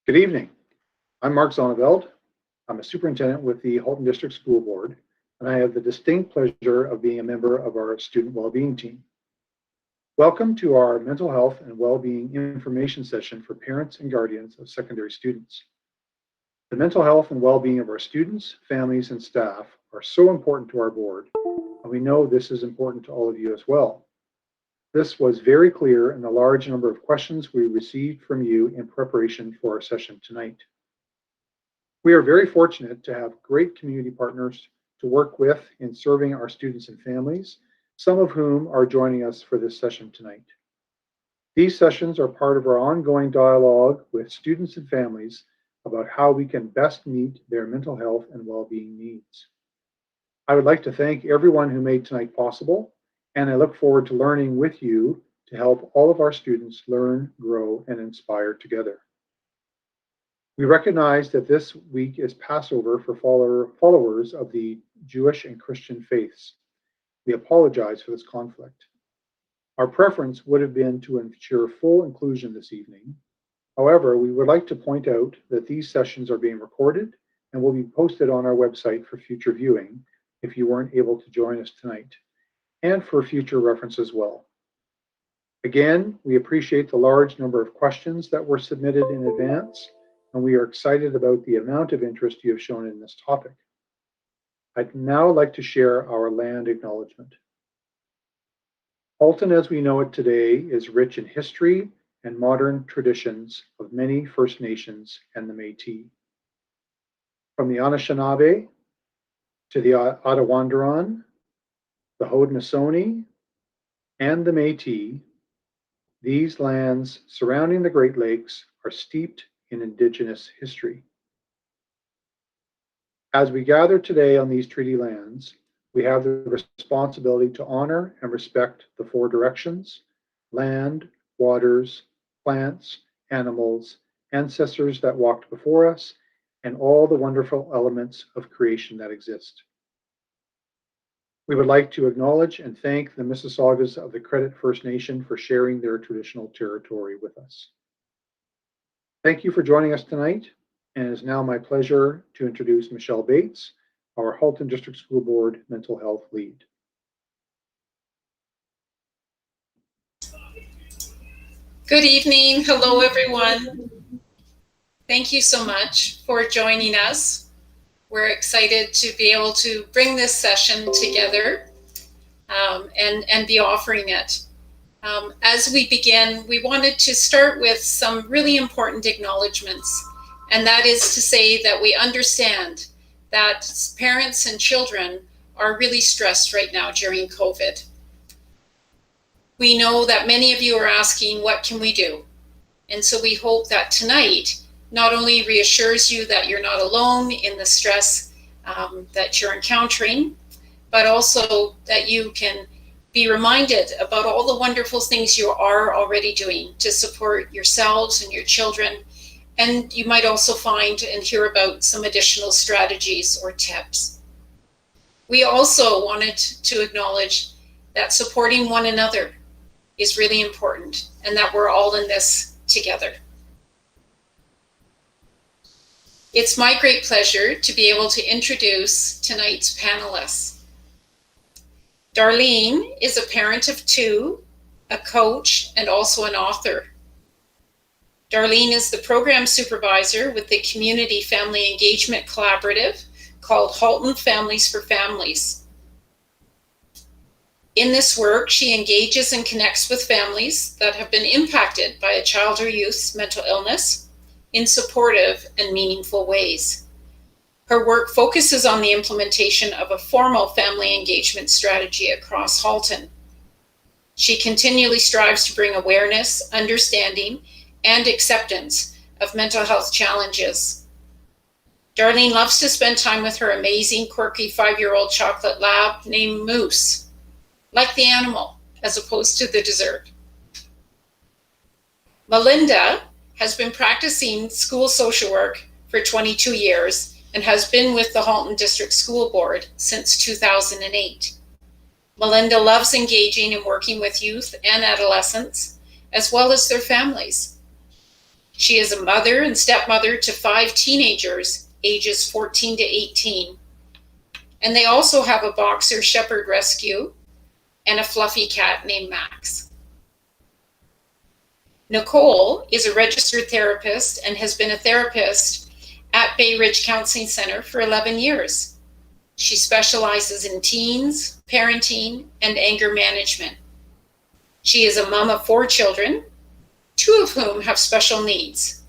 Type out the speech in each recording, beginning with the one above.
Good evening. I'm Mark Zonneveld. I'm a superintendent with the Halton District School Board, and I have the distinct pleasure of being a member of our student well-being team. Welcome to our mental health and well-being information session for parents and guardians of secondary students. The mental health and well-being of our students, families, and staff are so important to our board, and we know this is important to all of you as well. This was very clear in the large number of questions we received from you in preparation for our session tonight. We are very fortunate to have great community partners to work with in serving our students and families, some of whom are joining us for this session tonight. These sessions are part of our ongoing dialogue with students and families about how we can best meet their mental health and well-being needs. I would like to thank everyone who made tonight possible, and I look forward to learning with you to help all of our students learn, grow, and inspire together. We recognize that this week is Passover for followers of the Jewish and Christian faiths. We apologize for this conflict. Our preference would have been to ensure full inclusion this evening. However, we would like to point out that these sessions are being recorded and will be posted on our website for future viewing if you weren't able to join us tonight, and for future reference as well. Again, we appreciate the large number of questions that were submitted in advance, and we are excited about the amount of interest you have shown in this topic. I'd now like to share our land acknowledgement. Halton as we know it today is rich in history and modern traditions of many First Nations and the Métis. From the Anishinaabe to the Attawandaron, the Haudenosaunee, and the Métis, these lands surrounding the Great Lakes are steeped in Indigenous history. As we gather today on these treaty lands, we have the responsibility to honor and respect the four directions: land, waters, plants, animals, ancestors that walked before us, and all the wonderful elements of creation that exist. We would like to acknowledge and thank the Mississaugas of the Credit First Nation for sharing their traditional territory with us. Thank you for joining us tonight, and it is now my pleasure to introduce Michelle Bates, our Halton District School Board Mental Health Lead. Good evening. Hello, everyone. Thank you so much for joining us. We're excited to be able to bring this session together and be offering it. As we begin, we wanted to start with some really important acknowledgements, and that is to say that we understand that parents and children are really stressed right now during COVID. We know that many of you are asking, what can we do? And so we hope that tonight not only reassures you that you're not alone in the stress that you're encountering, but also that you can be reminded about all the wonderful things you are already doing to support yourselves and your children. And you might also find and hear about some additional strategies or tips. We also wanted to acknowledge that supporting one another is really important, and that we're all in this together. It's my great pleasure to be able to introduce tonight's panelists. Darlene is a parent of two, a coach, and also an author. Darlene is the program supervisor with the Community Family Engagement Collaborative called Halton Families for Families. In this work, she engages and connects with families that have been impacted by a child or youth's mental illness in supportive and meaningful ways. Her work focuses on the implementation of a formal family engagement strategy across Halton. She continually strives to bring awareness, understanding, and acceptance of mental health challenges. Darlene loves to spend time with her amazing, quirky 5-year-old chocolate lab named Moose, like the animal, as opposed to the dessert. Melinda has been practicing school social work for 22 years and has been with the Halton District School Board since 2008. Melinda loves engaging and working with youth and adolescents, as well as their families. She is a mother and stepmother to 5 teenagers, ages 14 to 18. And they also have a boxer shepherd rescue and a fluffy cat named Max. Nicole is a registered therapist and has been a therapist at Bay Ridge Counseling Center for 11 years. She specializes in teens, parenting, and anger management. She is a mom of 4 children, 2 of whom have special needs.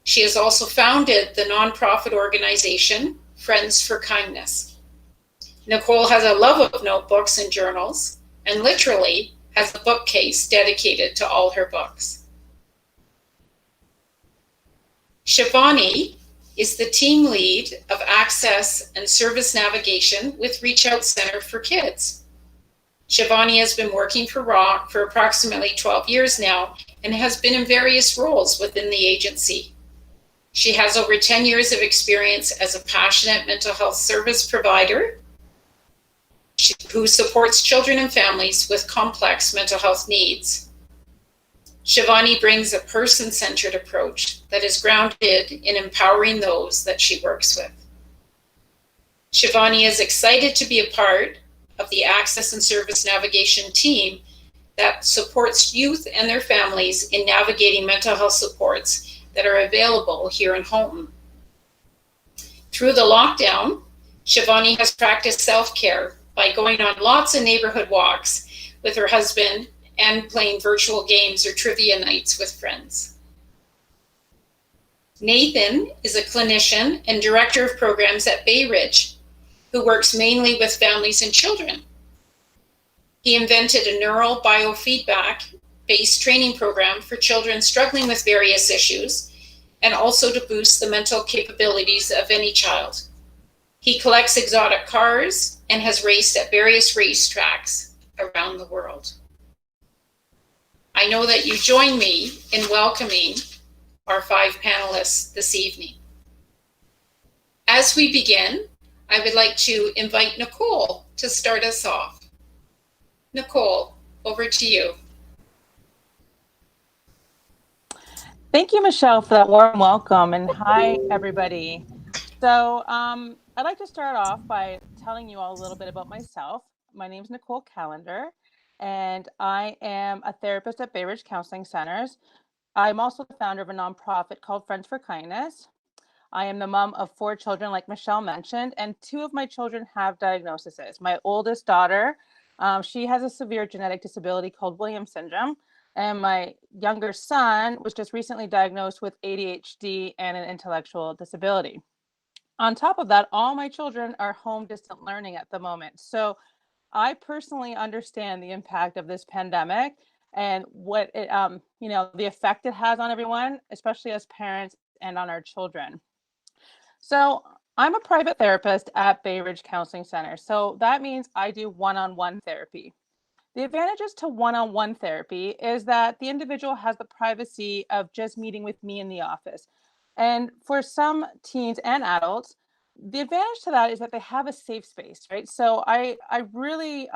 She has also founded the nonprofit organization Friends for Kindness. Nicole has a love of notebooks and journals, and literally has a bookcase dedicated to all her books. Shivani is the team lead of Access and Service Navigation with Reach Out Center for Kids. Shivani has been working for ROC for approximately 12 years now and has been in various roles within the agency. She has over 10 years of experience as a passionate mental health service provider who supports children and families with complex mental health needs. Shivani brings a person-centered approach that is grounded in empowering those that she works with. Shivani is excited to be a part of the Access and Service Navigation team that supports youth and their families in navigating mental health supports that are available here in Halton. Through the lockdown, Shivani has practiced self-care by going on lots of neighborhood walks with her husband and playing virtual games or trivia nights with friends. Nathan is a clinician and director of programs at Bay Ridge, who works mainly with families and children. He invented a neural biofeedback-based training program for children struggling with various issues, and also to boost the mental capabilities of any child. He collects exotic cars and has raced at various racetracks around the world. I know that you join me in welcoming our 5 panelists this evening. As we begin, I would like to invite Nicole to start us off. Nicole, over to you. Thank you, Michelle, for that warm welcome, and hi, everybody. So I'd like to start off by telling you all a little bit about myself. My name is Nicole Callender, and I am a therapist at Bay Ridge Counseling Centers. I'm also the founder of a nonprofit called Friends for Kindness. I am the mom of 4 children, like Michelle mentioned, and 2 of my children have diagnoses. My oldest daughter, she has a severe genetic disability called Williams syndrome, and my younger son was just recently diagnosed with ADHD and an intellectual disability. On top of that, all my children are home distant learning at the moment. So I personally understand the impact of this pandemic and what it, the effect it has on everyone, especially as parents and on our children. So I'm a private therapist at Bay Ridge Counseling Center. So that means I do one-on-one therapy. The advantages to one-on-one therapy is that the individual has the privacy of just meeting with me in the office. And for some teens and adults, the advantage to that is that they have a safe space, right? So I really,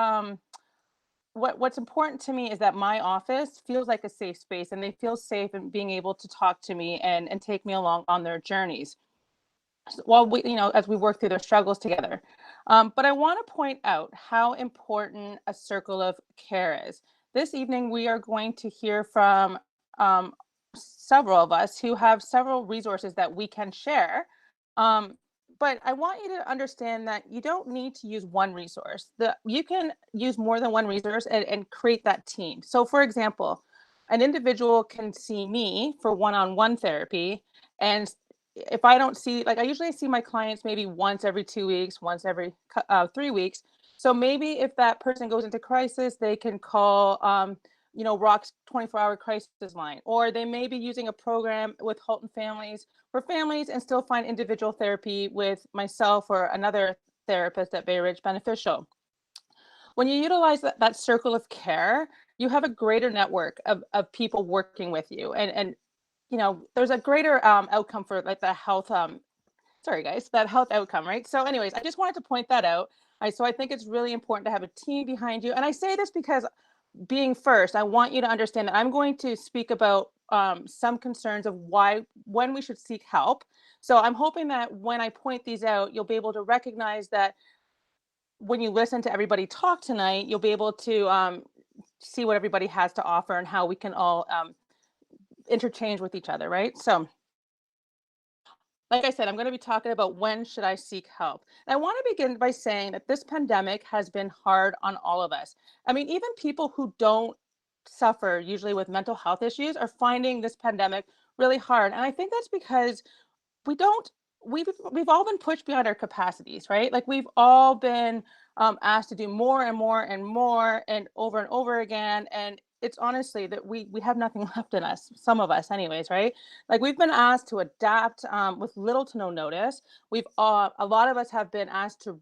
what's important to me is that my office feels like a safe space, and they feel safe in being able to talk to me and take me along on their journeys while we, as we work through their struggles together. But I want to point out how important a circle of care is. This evening, we are going to hear from several of us who have several resources that we can share. But I want you to understand that you don't need to use one resource. You can use more than one resource and create that team. So for example, an individual can see me for one-on-one therapy, and if I don't see, like I usually see my clients maybe once every 2 weeks, once every 3 weeks. So maybe if that person goes into crisis, they can call, ROC's 24-hour crisis line, or they may be using a program with Halton Families for families and still find individual therapy with myself or another therapist at Bay Ridge beneficial. When you utilize that circle of care, you have a greater network of people working with you, and there's a greater outcome for like the health, that health outcome, right? So anyways, I just wanted to point that out. So I think it's really important to have a team behind you. And I say this because being first, I want you to understand that I'm going to speak about some concerns of when we should seek help. So I'm hoping that when I point these out, you'll be able to recognize that when you listen to everybody talk tonight, you'll be able to see what everybody has to offer and how we can all interchange with each other, right? So like I said, I'm going to be talking about when should I seek help. And I want to begin by saying that this pandemic has been hard on all of us. I mean, even people who don't suffer usually with mental health issues are finding this pandemic really hard. And I think that's because we don't we've all been pushed beyond our capacities, right? Like we've all been asked to do more and more and over again, and it's honestly that we have nothing left in us, some of us anyways, right? Like we've been asked to adapt with little to no notice. We've a lot of us have been asked to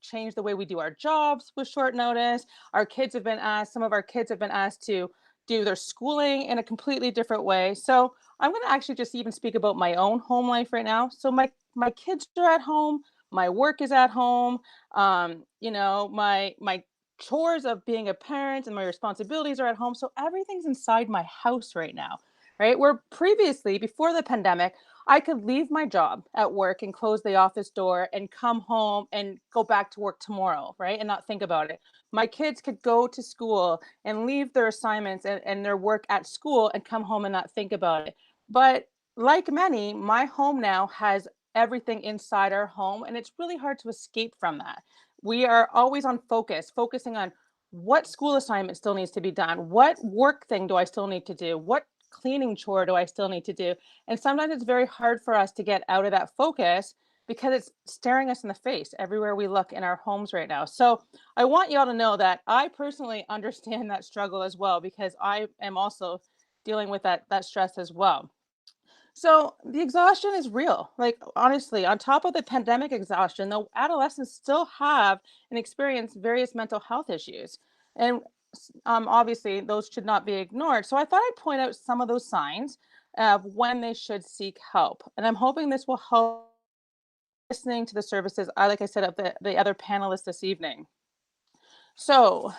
change the way we do our jobs with short notice. Some of our kids have been asked to do their schooling in a completely different way. So I'm going to actually just even speak about my own home life right now. So my kids are at home, my work is at home, my chores of being a parent and my responsibilities are at home. So everything's inside my house right now, right? Where previously, before the pandemic, I could leave my job at work and close the office door and come home and go back to work tomorrow, right? And not think about it. My kids could go to school and leave their assignments and their work at school and come home and not think about it. But like many, my home now has everything inside our home, and it's really hard to escape from that. We are always on focusing on what school assignment still needs to be done, what work thing do I still need to do, what cleaning chore do I still need to do. And sometimes it's very hard for us to get out of that focus because it's staring us in the face everywhere we look in our homes right now. So I want you all to know that I personally understand that struggle as well, because I am also dealing with that stress as well. So the exhaustion is real. Like honestly, on top of the pandemic exhaustion, the adolescents still have and experience various mental health issues. And obviously, those should not be ignored. So I thought I'd point out some of those signs of when they should seek help. And I'm hoping this will help listening to the services, like I said, of the other panelists this evening. So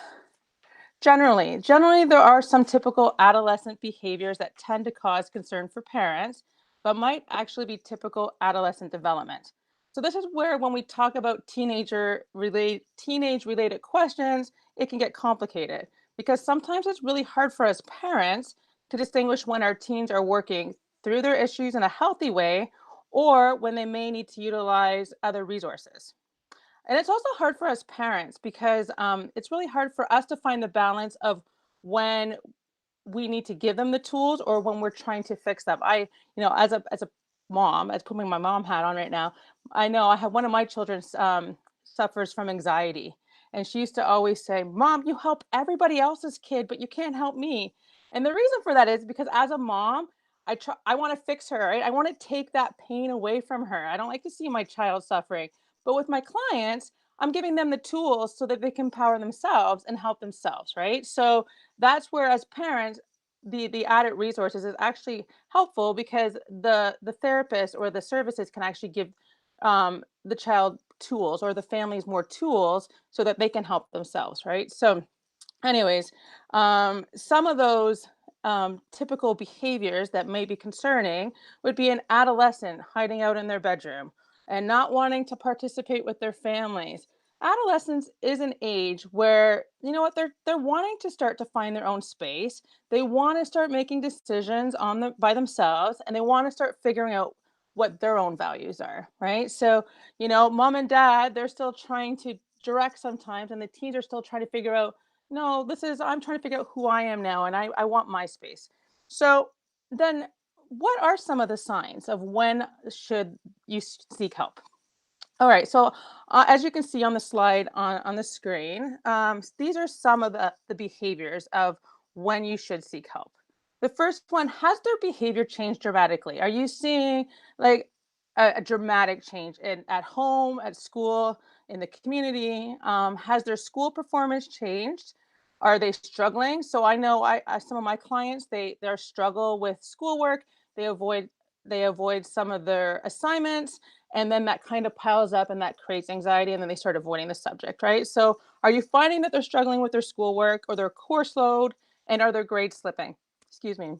generally, there are some typical adolescent behaviors that tend to cause concern for parents, but might actually be typical adolescent development. So this is where when we talk about teenage related questions, it can get complicated because sometimes it's really hard for us parents to distinguish when our teens are working through their issues in a healthy way or when they may need to utilize other resources. And it's also hard for us parents because it's really hard for us to find the balance of when we need to give them the tools or when we're trying to fix them. As a mom, as putting my mom hat on right now, I know I have one of my children suffers from anxiety. And she used to always say, Mom, you help everybody else's kid, but you can't help me. And the reason for that is because as a mom, I want to fix her, right? I want to take that pain away from her. I don't like to see my child suffering. But with my clients, I'm giving them the tools so that they can empower themselves and help themselves, right? So that's where as parents, the added resources is actually helpful because the therapist or the services can actually give the child tools or the families more tools so that they can help themselves, right? So anyways, some of those typical behaviors that may be concerning would be an adolescent hiding out in their bedroom and not wanting to participate with their families. Adolescence is an age where you know what they're wanting to start to find their own space. They want to start making decisions by themselves, and they want to start figuring out what their own values are, right? So, mom and dad, they're still trying to direct sometimes, and the teens are still trying to figure out no, I'm trying to figure out who I am now and I want my space. So then what are some of the signs of when should you seek help? All right, so as you can see on the slide on the screen, these are some of the behaviors of when you should seek help. The first one, has their behavior changed dramatically? Are you seeing like a dramatic change at home, at school, in the community? Has their school performance changed? Are they struggling? So I know some of my clients, their struggle with schoolwork, they avoid some of their assignments, and then that kind of piles up and that creates anxiety, and then they start avoiding the subject, right? So are you finding that they're struggling with their schoolwork or their course load, and are their grades slipping? Excuse me.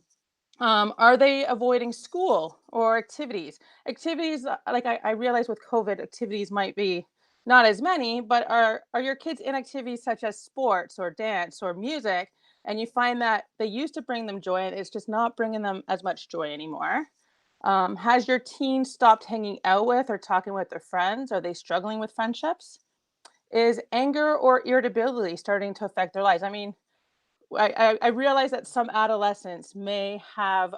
Are they avoiding school or activities? Activities, like I realize with COVID, activities might be not as many, but are your kids in activities such as sports or dance or music, and you find that they used to bring them joy and it's just not bringing them as much joy anymore? Has your teen stopped hanging out with or talking with their friends? Are they struggling with friendships? Is anger or irritability starting to affect their lives? I mean, I realize that some adolescents may have,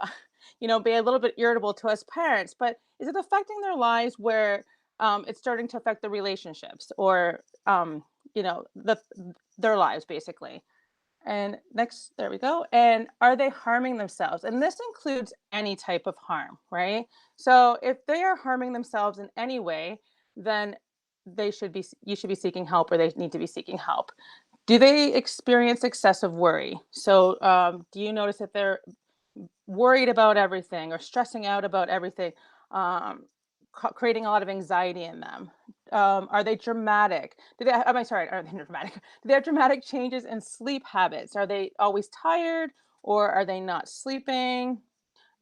be a little bit irritable to us parents, but is it affecting their lives where it's starting to affect the relationships or, their lives basically? And next, there we go. And are they harming themselves? And this includes any type of harm, right? So if they are harming themselves in any way, then you should be seeking help or they need to be seeking help. Do they experience excessive worry? So, do you notice that they're worried about everything or stressing out about everything, creating a lot of anxiety in them? Are they dramatic? Am I sorry? Are they dramatic? Do they have dramatic changes in sleep habits? Are they always tired, or are they not sleeping?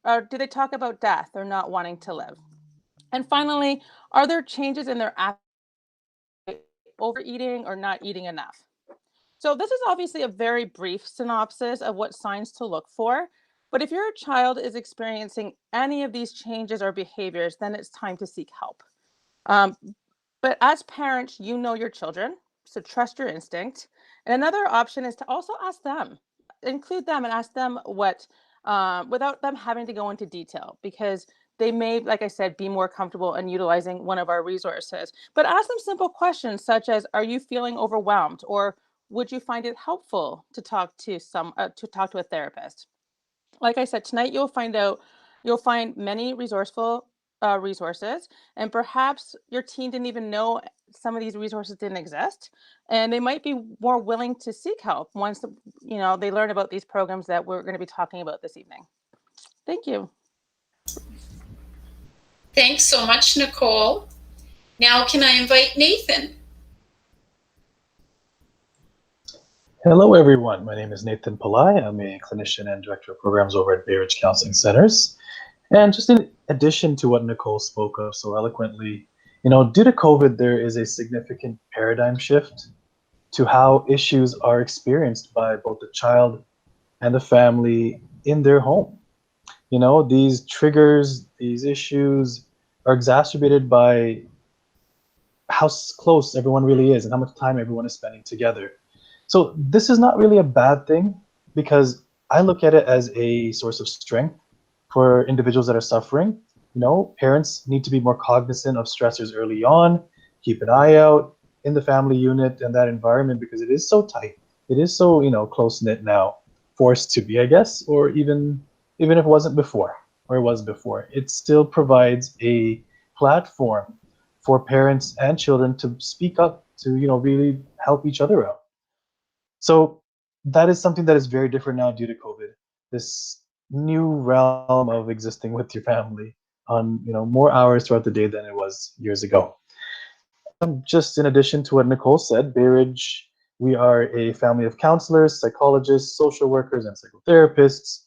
Or do they talk about death or not wanting to live? And finally, are there changes in their appetite, overeating, or not eating enough? So, this is obviously a very brief synopsis of what signs to look for. But if your child is experiencing any of these changes or behaviors, then it's time to seek help. Um, but as parents, you know your children, so trust your instinct. And another option is to also ask them, include them and ask them what, without them having to go into detail, because they may, like I said, be more comfortable in utilizing one of our resources. But ask them simple questions such as, "Are you feeling overwhelmed?" or "Would you find it helpful to talk to a therapist?" Like I said, tonight you'll find many resourceful resources, and perhaps your teen didn't even know some of these resources didn't exist, and they might be more willing to seek help once they learn about these programs that we're going to be talking about this evening. Thank you. Thanks so much, Nicole. Now, can I invite Nathan? Hello, everyone. My name is Nathan Pillai. I'm a clinician and director of programs over at Bay Ridge Counseling Centers. And just in addition to what Nicole spoke of so eloquently, due to COVID, there is a significant paradigm shift to how issues are experienced by both the child and the family in their home. These triggers, these issues are exacerbated by how close everyone really is and how much time everyone is spending together. So this is not really a bad thing because I look at it as a source of strength for individuals that are suffering. Parents need to be more cognizant of stressors early on, keep an eye out in the family unit and that environment because it is so tight. It is so, close-knit now, forced to be, I guess, or even if it wasn't before, or it was before, it still provides a platform for parents and children to speak up, to, really help each other out. So that is something that is very different now due to COVID. This new realm of existing with your family on more hours throughout the day than it was years ago. Just in addition to what Nicole said, Bay Ridge, we are a family of counselors, psychologists, social workers, and psychotherapists,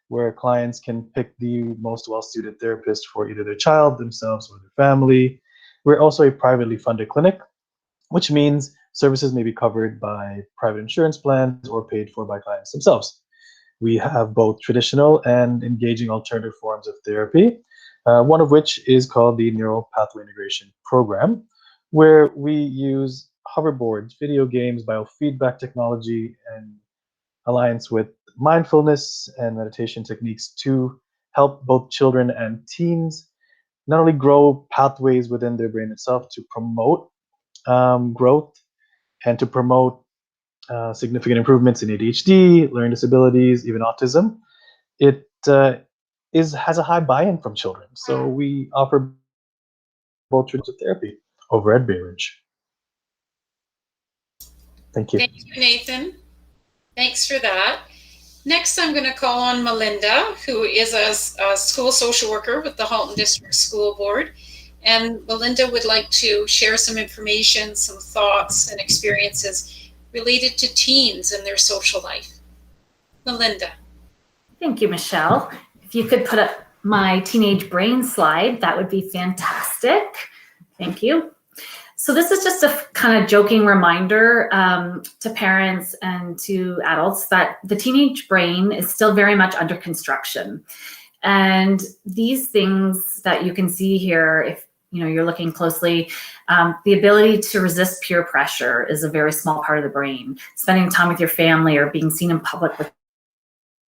where clients can pick the most well-suited therapist for either their child, themselves, or their family. We're also a privately funded clinic, which means services may be covered by private insurance plans or paid for by clients themselves. We have both traditional and engaging alternative forms of therapy, one of which is called the Neural Pathway Integration Program, where we use hoverboards, video games, biofeedback technology, and alliance with mindfulness and meditation techniques to help both children and teens not only grow pathways within their brain itself to promote growth and to promote significant improvements in ADHD, learning disabilities, even autism. It has a high buy-in from children. So we offer both types of therapy over at Bay Ridge. Thank you. Thank you, Nathan. Thanks for that. Next, I'm going to call on Melinda, who is a school social worker with the Halton District School Board. And Melinda would like to share some information, some thoughts and experiences related to teens and their social life. Melinda. Thank you, Michelle. if you could put up my teenage brain slide, that would be fantastic. Thank you. So this is just a kind of joking reminder to parents and to adults that the teenage brain is still very much under construction. And these things that you can see here, if you're looking closely, the ability to resist peer pressure is a very small part of the brain. Spending time with your family or being seen in public with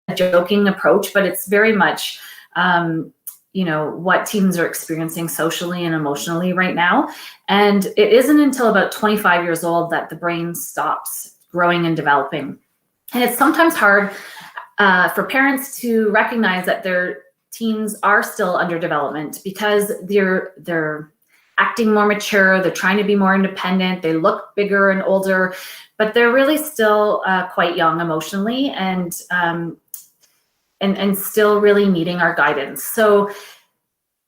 a joking approach, but it's very much what teens are experiencing socially and emotionally right now. And it isn't until about 25 years old that the brain stops growing and developing. And it's sometimes hard for parents to recognize that their teens are still under development because they're acting more mature, they're trying to be more independent, they look bigger and older, but they're really still quite young emotionally and still really needing our guidance. So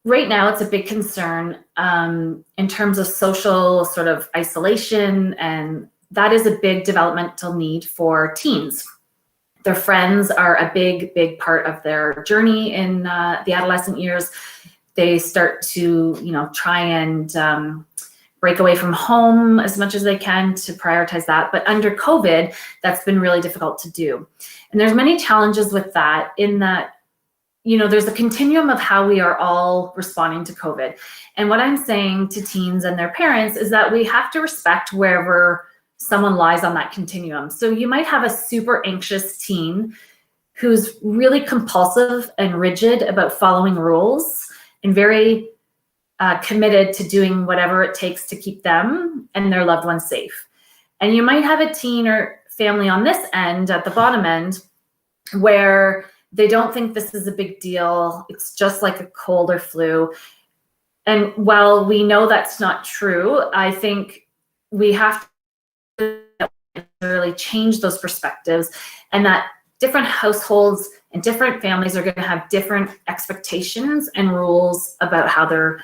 right now it's a big concern in terms of social sort of isolation, and that is a big developmental need for teens. Their friends are a big, big part of their journey in the adolescent years. They start to, try and break away from home as much as they can to prioritize that. But under COVID, that's been really difficult to do. And there's many challenges with that in that, there's a continuum of how we are all responding to COVID. And what I'm saying to teens and their parents is that we have to respect wherever someone lies on that continuum. So you might have a super anxious teen who's really compulsive and rigid about following rules and very committed to doing whatever it takes to keep them and their loved ones safe. And you might have a teen or family on this end, at the bottom end, where they don't think this is a big deal. It's just like a cold or flu. And while we know that's not true, I think we have to really change those perspectives, and that different households and different families are going to have different expectations and rules about how they're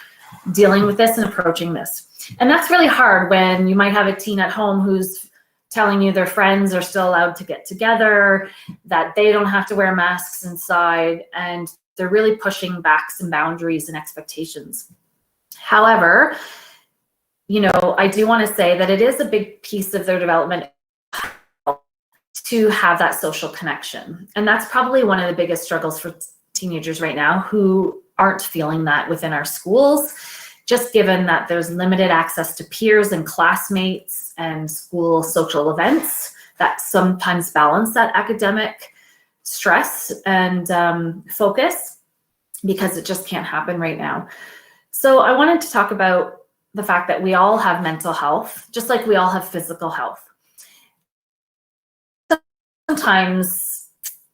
dealing with this and approaching this. And that's really hard when you might have a teen at home who's telling you their friends are still allowed to get together, that they don't have to wear masks inside, and they're really pushing back some boundaries and expectations. However, I do want to say that it is a big piece of their development to have that social connection. And that's probably one of the biggest struggles for teenagers right now who aren't feeling that within our schools, just given that there's limited access to peers and classmates and school social events that sometimes balance that academic stress and focus, because it just can't happen right now. So I wanted to talk about the fact that we all have mental health, just like we all have physical health. Sometimes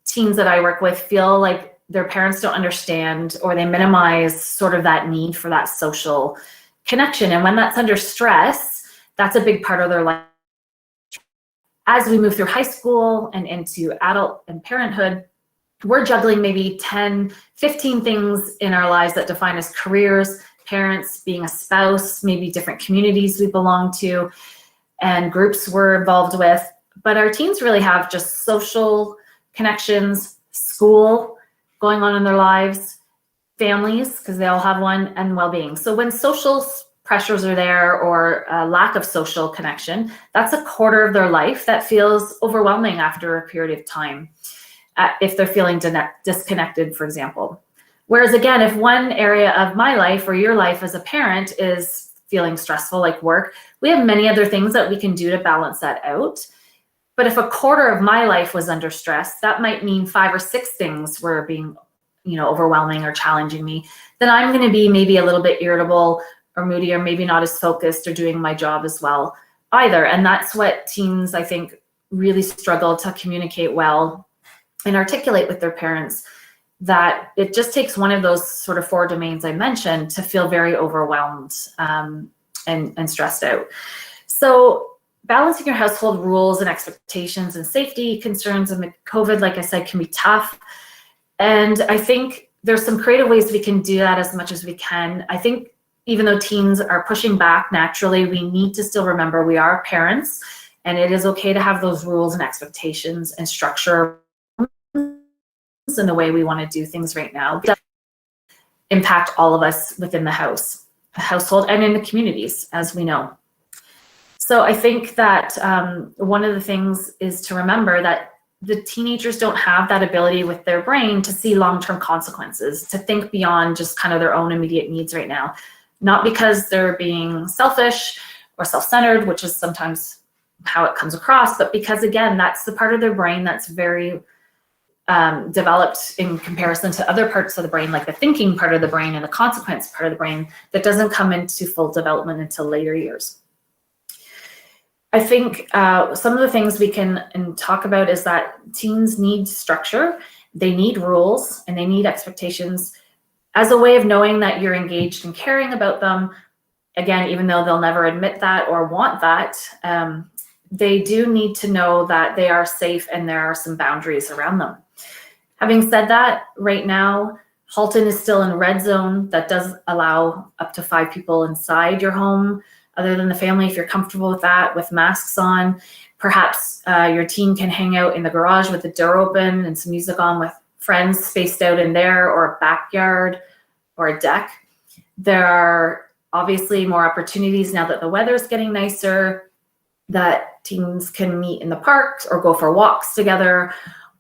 teens that I work with feel like their parents don't understand, or they minimize sort of that need for that social connection. And when that's under stress, that's a big part of their life. As we move through high school and into adult and parenthood, we're juggling maybe 10, 15 things in our lives that define us: careers, parents, being a spouse, maybe different communities we belong to, and groups we're involved with. But our teens really have just social connections, school going on in their lives, families, because they all have one, and well-being. So when social pressures are there, or a lack of social connection, that's a quarter of their life that feels overwhelming after a period of time, if they're feeling disconnected, for example. Whereas again, if one area of my life or your life as a parent is feeling stressful, like work, we have many other things that we can do to balance that out. But if a quarter of my life was under stress, that might mean 5 or 6 things were being, overwhelming or challenging me. Then I'm going to be maybe a little bit irritable or moody, or maybe not as focused or doing my job as well either. And that's what teens, I think, really struggle to communicate well and articulate with their parents, that it just takes one of those sort of 4 domains I mentioned to feel very overwhelmed and stressed out. So balancing your household rules and expectations and safety concerns amid COVID, like I said, can be tough. And I think there's some creative ways we can do that as much as we can. I think even though teens are pushing back naturally, we need to still remember we are parents, and it is okay to have those rules and expectations and structure. and the way we want to do things right now does impact all of us within the household and in the communities, as we know. So I think that one of the things is to remember that the teenagers don't have that ability with their brain to see long-term consequences, to think beyond just kind of their own immediate needs right now. Not because they're being selfish or self-centered, which is sometimes how it comes across, but because, again, that's the part of their brain that's very developed in comparison to other parts of the brain, like the thinking part of the brain and the consequence part of the brain, that doesn't come into full development until later years. I think some of the things we can talk about is that teens need structure, they need rules, and they need expectations as a way of knowing that you're engaged and caring about them. Again, even though they'll never admit that or want that, they do need to know that they are safe and there are some boundaries around them. Having said that, right now, Halton is still in red zone. That does allow up to 5 people inside your home, other than the family, if you're comfortable with that, with masks on. Perhaps your teen can hang out in the garage with the door open and some music on with friends spaced out in there, or a backyard or a deck. There are obviously more opportunities now that the weather's getting nicer, that teens can meet in the parks or go for walks together,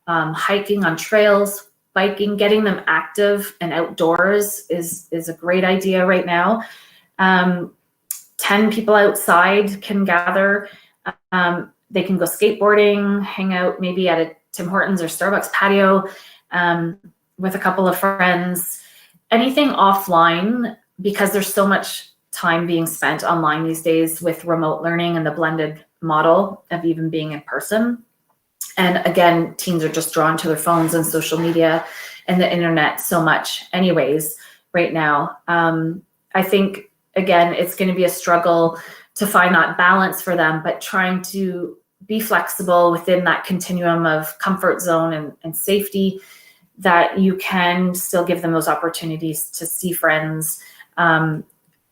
hiking on trails, biking. Getting them active and outdoors is a great idea right now. 10 people outside can gather. They can go skateboarding, hang out maybe at a Tim Hortons or Starbucks patio with a couple of friends. Anything offline, because there's so much time being spent online these days with remote learning and the blended model of even being in person. And again, teens are just drawn to their phones and social media and the internet so much anyways right now. I think, again, it's going to be a struggle to find that balance for them, but trying to be flexible within that continuum of comfort zone and safety, that you can still give them those opportunities to see friends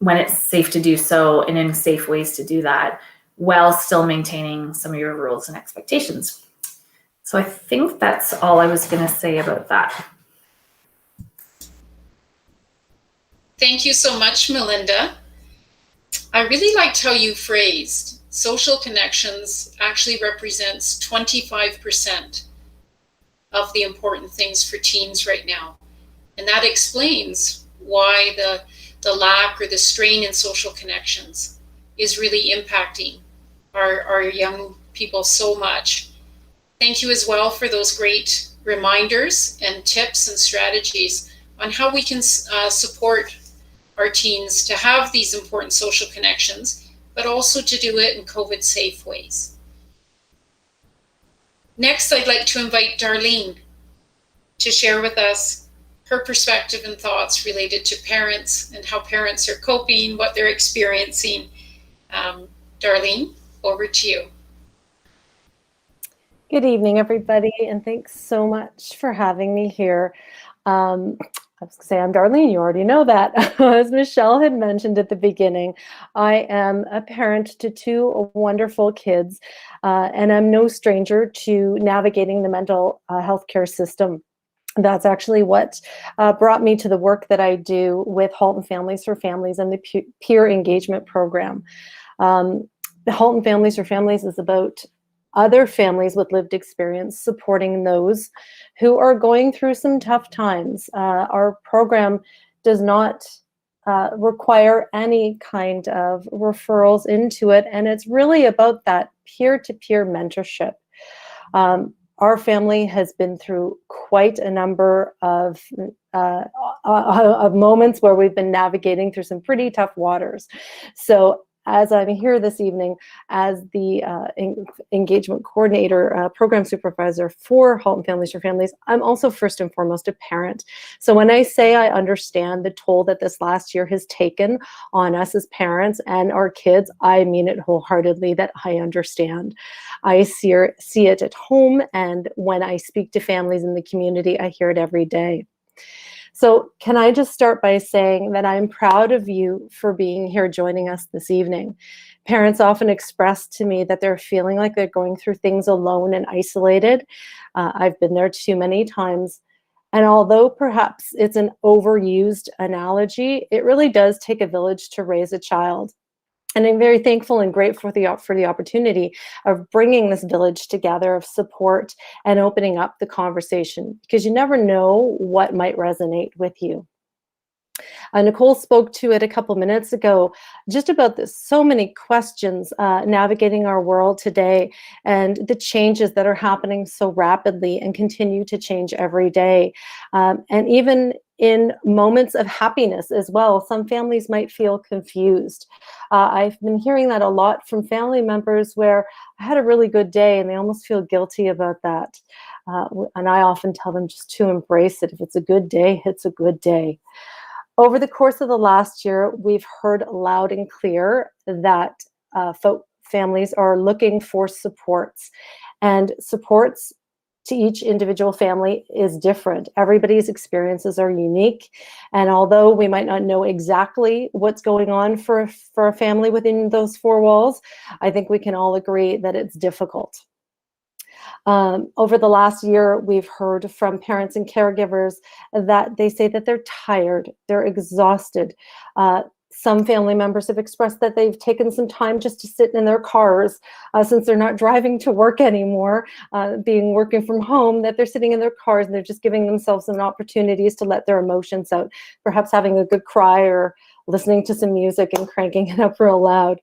when it's safe to do so, and in safe ways to do that, while still maintaining some of your rules and expectations. So I think that's all I was going to say about that. Thank you so much, Melinda. I really liked how you phrased social connections actually represents 25% of the important things for teens right now. And that explains why the lack or the strain in social connections is really impacting our young people so much. Thank you as well for those great reminders and tips and strategies on how we can support our teens to have these important social connections, but also to do it in COVID-safe ways. Next, I'd like to invite Darlene to share with us her perspective and thoughts related to parents and how parents are coping, what they're experiencing. Darlene, over to you. Good evening, everybody, and thanks so much for having me here. I was going to say I'm Darlene, you already know that. As Michelle had mentioned at the beginning, I am a parent to 2 wonderful kids, and I'm no stranger to navigating the mental health care system. That's actually what brought me to the work that I do with Halton Families for Families and the peer engagement program. The Halton Families for Families is about other families with lived experience supporting those who are going through some tough times. Our program does not require any kind of referrals into it, and it's really about that peer-to-peer mentorship. Our family has been through quite a number of moments where we've been navigating through some pretty tough waters. So as I'm here this evening as the engagement coordinator, program supervisor for Halton Families for Families, I'm also first and foremost a parent. So when I say I understand the toll that this last year has taken on us as parents and our kids, I mean it wholeheartedly, that I understand. I see it at home, and when I speak to families in the community, I hear it every day. So can I just start by saying that I'm proud of you for being here joining us this evening. Parents often express to me that they're feeling like they're going through things alone and isolated. I've been there too many times. And although perhaps it's an overused analogy, it really does take a village to raise a child. And I'm very thankful and grateful for the opportunity of bringing this village together of support and opening up the conversation, because you never know what might resonate with you. Nicole spoke to it a couple minutes ago, just about this, so many questions navigating our world today and the changes that are happening so rapidly and continue to change every day. And even in moments of happiness as well, some families might feel confused. I've been hearing that a lot from family members where I had a really good day and they almost feel guilty about that. And I often tell them just to embrace it. If it's a good day, it's a good day. Over the course of the last year, we've heard loud and clear that families are looking for supports, and supports to each individual family is different. Everybody's experiences are unique, and although we might not know exactly what's going on for a family within those four walls, I think we can all agree that it's difficult. Over the last year, we've heard from parents and caregivers that they say that they're tired, they're exhausted. Some family members have expressed that they've taken some time just to sit in their cars since they're not driving to work anymore, working from home, that they're sitting in their cars and they're just giving themselves some opportunities to let their emotions out, perhaps having a good cry or listening to some music and cranking it up real loud.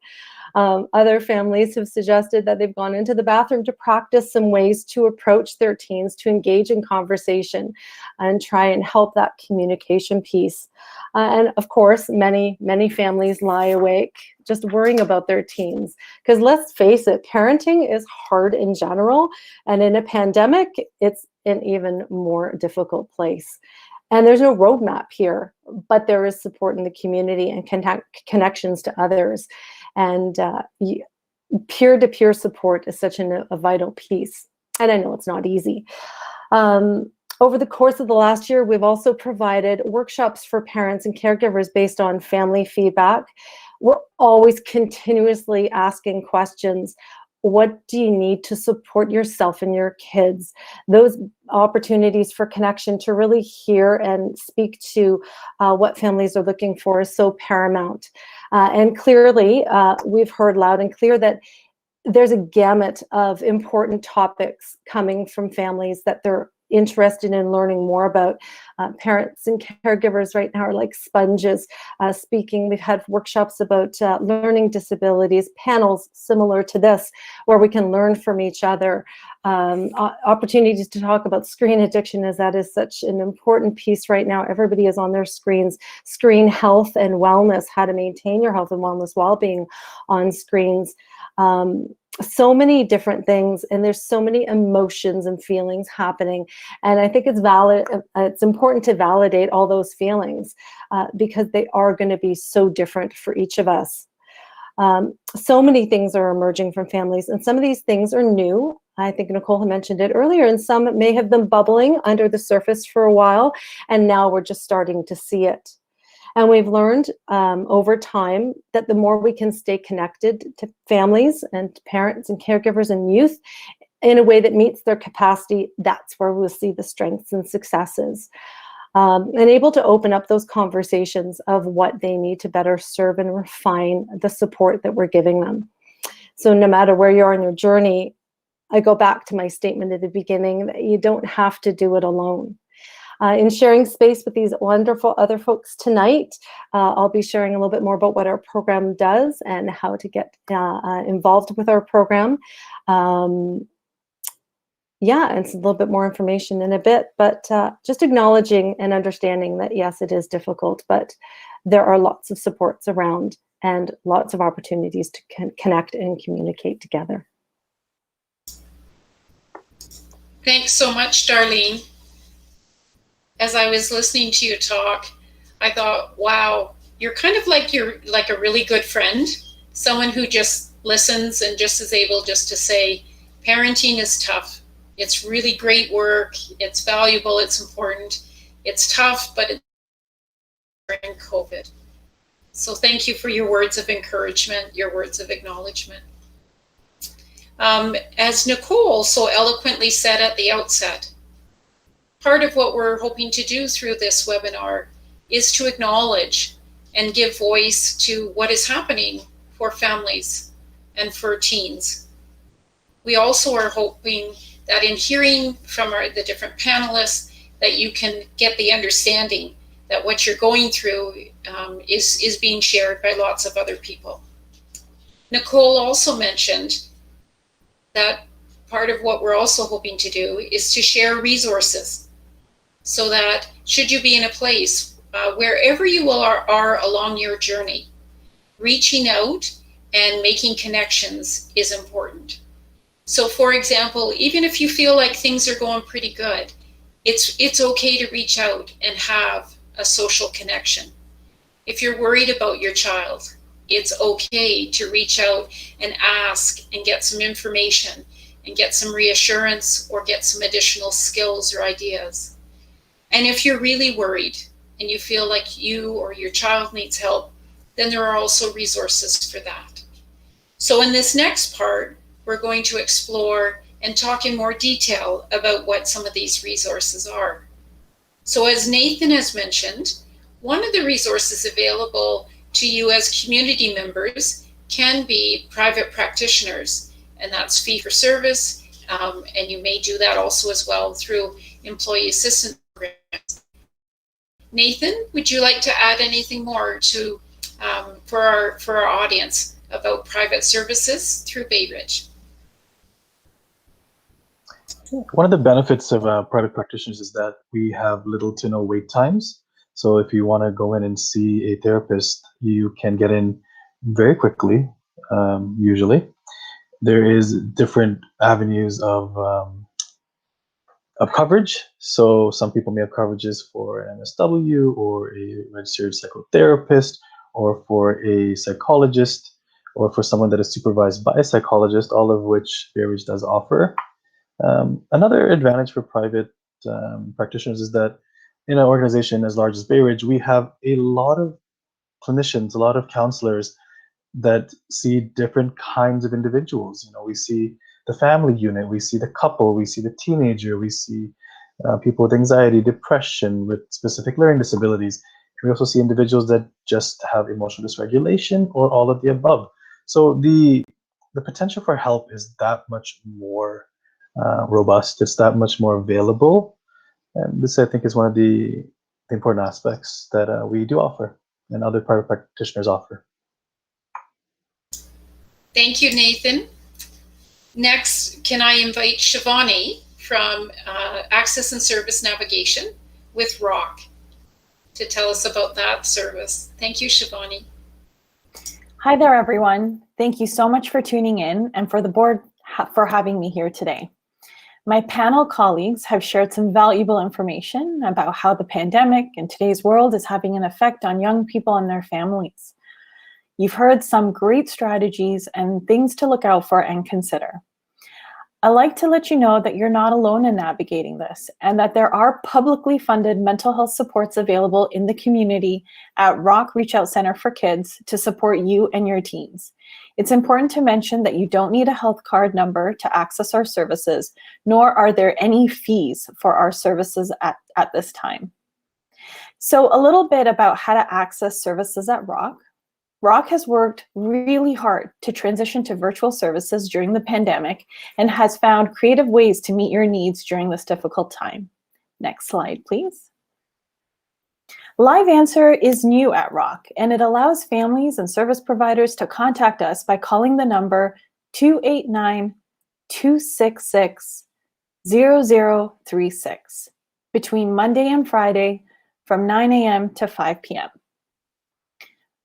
Other families have suggested that they've gone into the bathroom to practice some ways to approach their teens, to engage in conversation and try and help that communication piece. And of course, many families lie awake just worrying about their teens. Because let's face it, parenting is hard in general. And in a pandemic, it's an even more difficult place. And there's no roadmap here, but there is support in the community and connections to others. And peer-to-peer support is such a vital piece. And I know it's not easy. Over the course of the last year, we've also provided workshops for parents and caregivers based on family feedback. We're always continuously asking questions. What do you need to support yourself and your kids? Those opportunities for connection to really hear and speak to what families are looking for is so paramount. And clearly, we've heard loud and clear that there's a gamut of important topics coming from families that they're interested in learning more about. Parents and caregivers right now are like sponges speaking. We've had workshops about learning disabilities, panels similar to this, where we can learn from each other. Opportunities to talk about screen addiction, as that is such an important piece right now. Everybody is on their screens. Screen health and wellness, how to maintain your health and wellness while being on screens. So many different things, and there's so many emotions and feelings happening. And I think it's important to validate all those feelings because they are going to be so different for each of us. So many things are emerging from families, and some of these things are new. I think Nicole had mentioned it earlier, and some may have been bubbling under the surface for a while, and now we're just starting to see it. And we've learned over time that the more we can stay connected to families and parents and caregivers and youth in a way that meets their capacity, that's where we'll see the strengths and successes. And able to open up those conversations of what they need to better serve and refine the support that we're giving them. So no matter where you are in your journey, I go back to my statement at the beginning that you don't have to do it alone. In sharing space with these wonderful other folks tonight, I'll be sharing a little bit more about what our program does and how to get involved with our program. And it's a little bit more information in a bit, but just acknowledging and understanding that, yes, it is difficult, but there are lots of supports around and lots of opportunities to connect and communicate together. Thanks so much, Darlene. As I was listening to you talk, I thought, wow, you're like a really good friend, someone who just listens and just is able just to say, parenting is tough. It's really great work. It's valuable. It's important. It's tough, but it's during COVID. So thank you for your words of encouragement, your words of acknowledgement. As Nicole so eloquently said at the outset, part of what we're hoping to do through this webinar is to acknowledge and give voice to what is happening for families and for teens. We also are hoping that in hearing from the different panelists, that you can get the understanding that what you're going through is being shared by lots of other people. Nicole also mentioned that part of what we're also hoping to do is to share resources, so that should you be in a place wherever you are along your journey, reaching out and making connections is important. So for example, even if you feel like things are going pretty good, it's okay to reach out and have a social connection. If you're worried about your child, it's okay to reach out and ask and get some information and get some reassurance or get some additional skills or ideas. And if you're really worried and you feel like you or your child needs help, then there are also resources for that. So in this next part, we're going to explore and talk in more detail about what some of these resources are. So as Nathan has mentioned, one of the resources available to you as community members can be private practitioners, and that's fee for service, and you may do that also as well through employee assistance programs. Nathan, would you like to add anything more to for our audience about private services through Bay Ridge? One of the benefits of private practitioners is that we have little to no wait times. So if you want to go in and see a therapist, you can get in very quickly, usually. There is different avenues of coverage. So some people may have coverages for an MSW or a registered psychotherapist or for a psychologist or for someone that is supervised by a psychologist, all of which Bay Ridge does offer. Another advantage for private practitioners is that in an organization as large as Bay Ridge, we have a lot of clinicians, a lot of counselors that see different kinds of individuals. We see the family unit, we see the couple, we see the teenager, we see people with anxiety, depression, with specific learning disabilities. We also see individuals that just have emotional dysregulation or all of the above. So the potential for help is that much more robust. It's that much more available. And this, I think, is one of the important aspects that we do offer and other private practitioners offer. Thank you, Nathan. Next, can I invite Shivani from Access and Service Navigation with ROC to tell us about that service. Thank you, Shivani. Hi there, everyone. Thank you so much for tuning in and for the board for having me here today. My panel colleagues have shared some valuable information about how the pandemic in today's world is having an effect on young people and their families. You've heard some great strategies and things to look out for and consider. I'd like to let you know that you're not alone in navigating this and that there are publicly funded mental health supports available in the community at ROC Reach Out Center for Kids to support you and your teens. It's important to mention that you don't need a health card number to access our services, nor are there any fees for our services at this time. So a little bit about how to access services at ROC. ROC has worked really hard to transition to virtual services during the pandemic and has found creative ways to meet your needs during this difficult time. Next slide, please. Live Answer is new at ROC, and it allows families and service providers to contact us by calling the number 289-266-0036 between Monday and Friday from 9 a.m. to 5 p.m.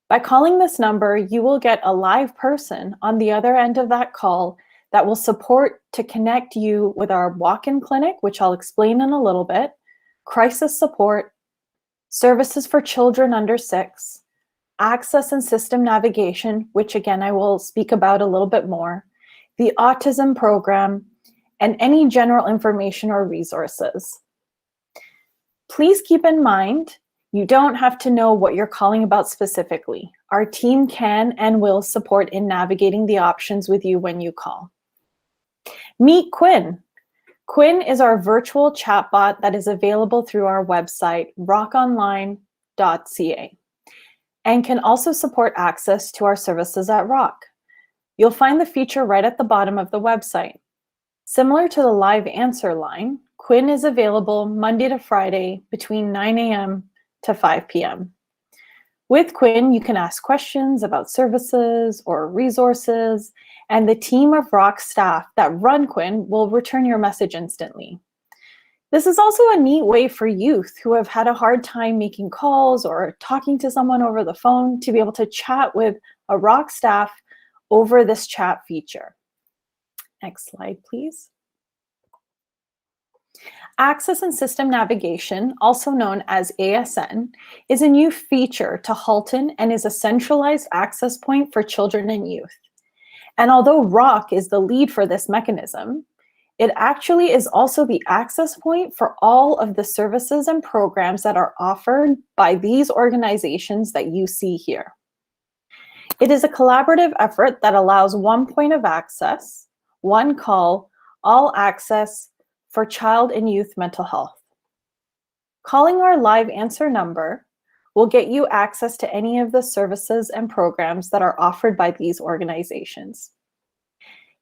By calling this number, you will get a live person on the other end of that call that will support to connect you with our walk-in clinic, which I'll explain in a little bit, crisis support, services for children under 6, access and system navigation, which again, I will speak about a little bit more, the autism program, and any general information or resources. Please keep in mind, you don't have to know what you're calling about specifically. Our team can and will support in navigating the options with you when you call. Meet Quinn. Quinn is our virtual chatbot that is available through our website, rockonline.ca, and can also support access to our services at Rock. You'll find the feature right at the bottom of the website. Similar to the live answer line, Quinn is available Monday to Friday between 9 a.m. to 5 p.m. With Quinn, you can ask questions about services or resources, and the team of Rock staff that run Quinn will return your message instantly. This is also a neat way for youth who have had a hard time making calls or talking to someone over the phone to be able to chat with a Rock staff over this chat feature. Next slide, please. Access and System Navigation, also known as ASN, is a new feature to Halton and is a centralized access point for children and youth. And although Rock is the lead for this mechanism, it actually is also the access point for all of the services and programs that are offered by these organizations that you see here. It is a collaborative effort that allows one point of access, one call, all access for child and youth mental health. Calling our live answer number will get you access to any of the services and programs that are offered by these organizations.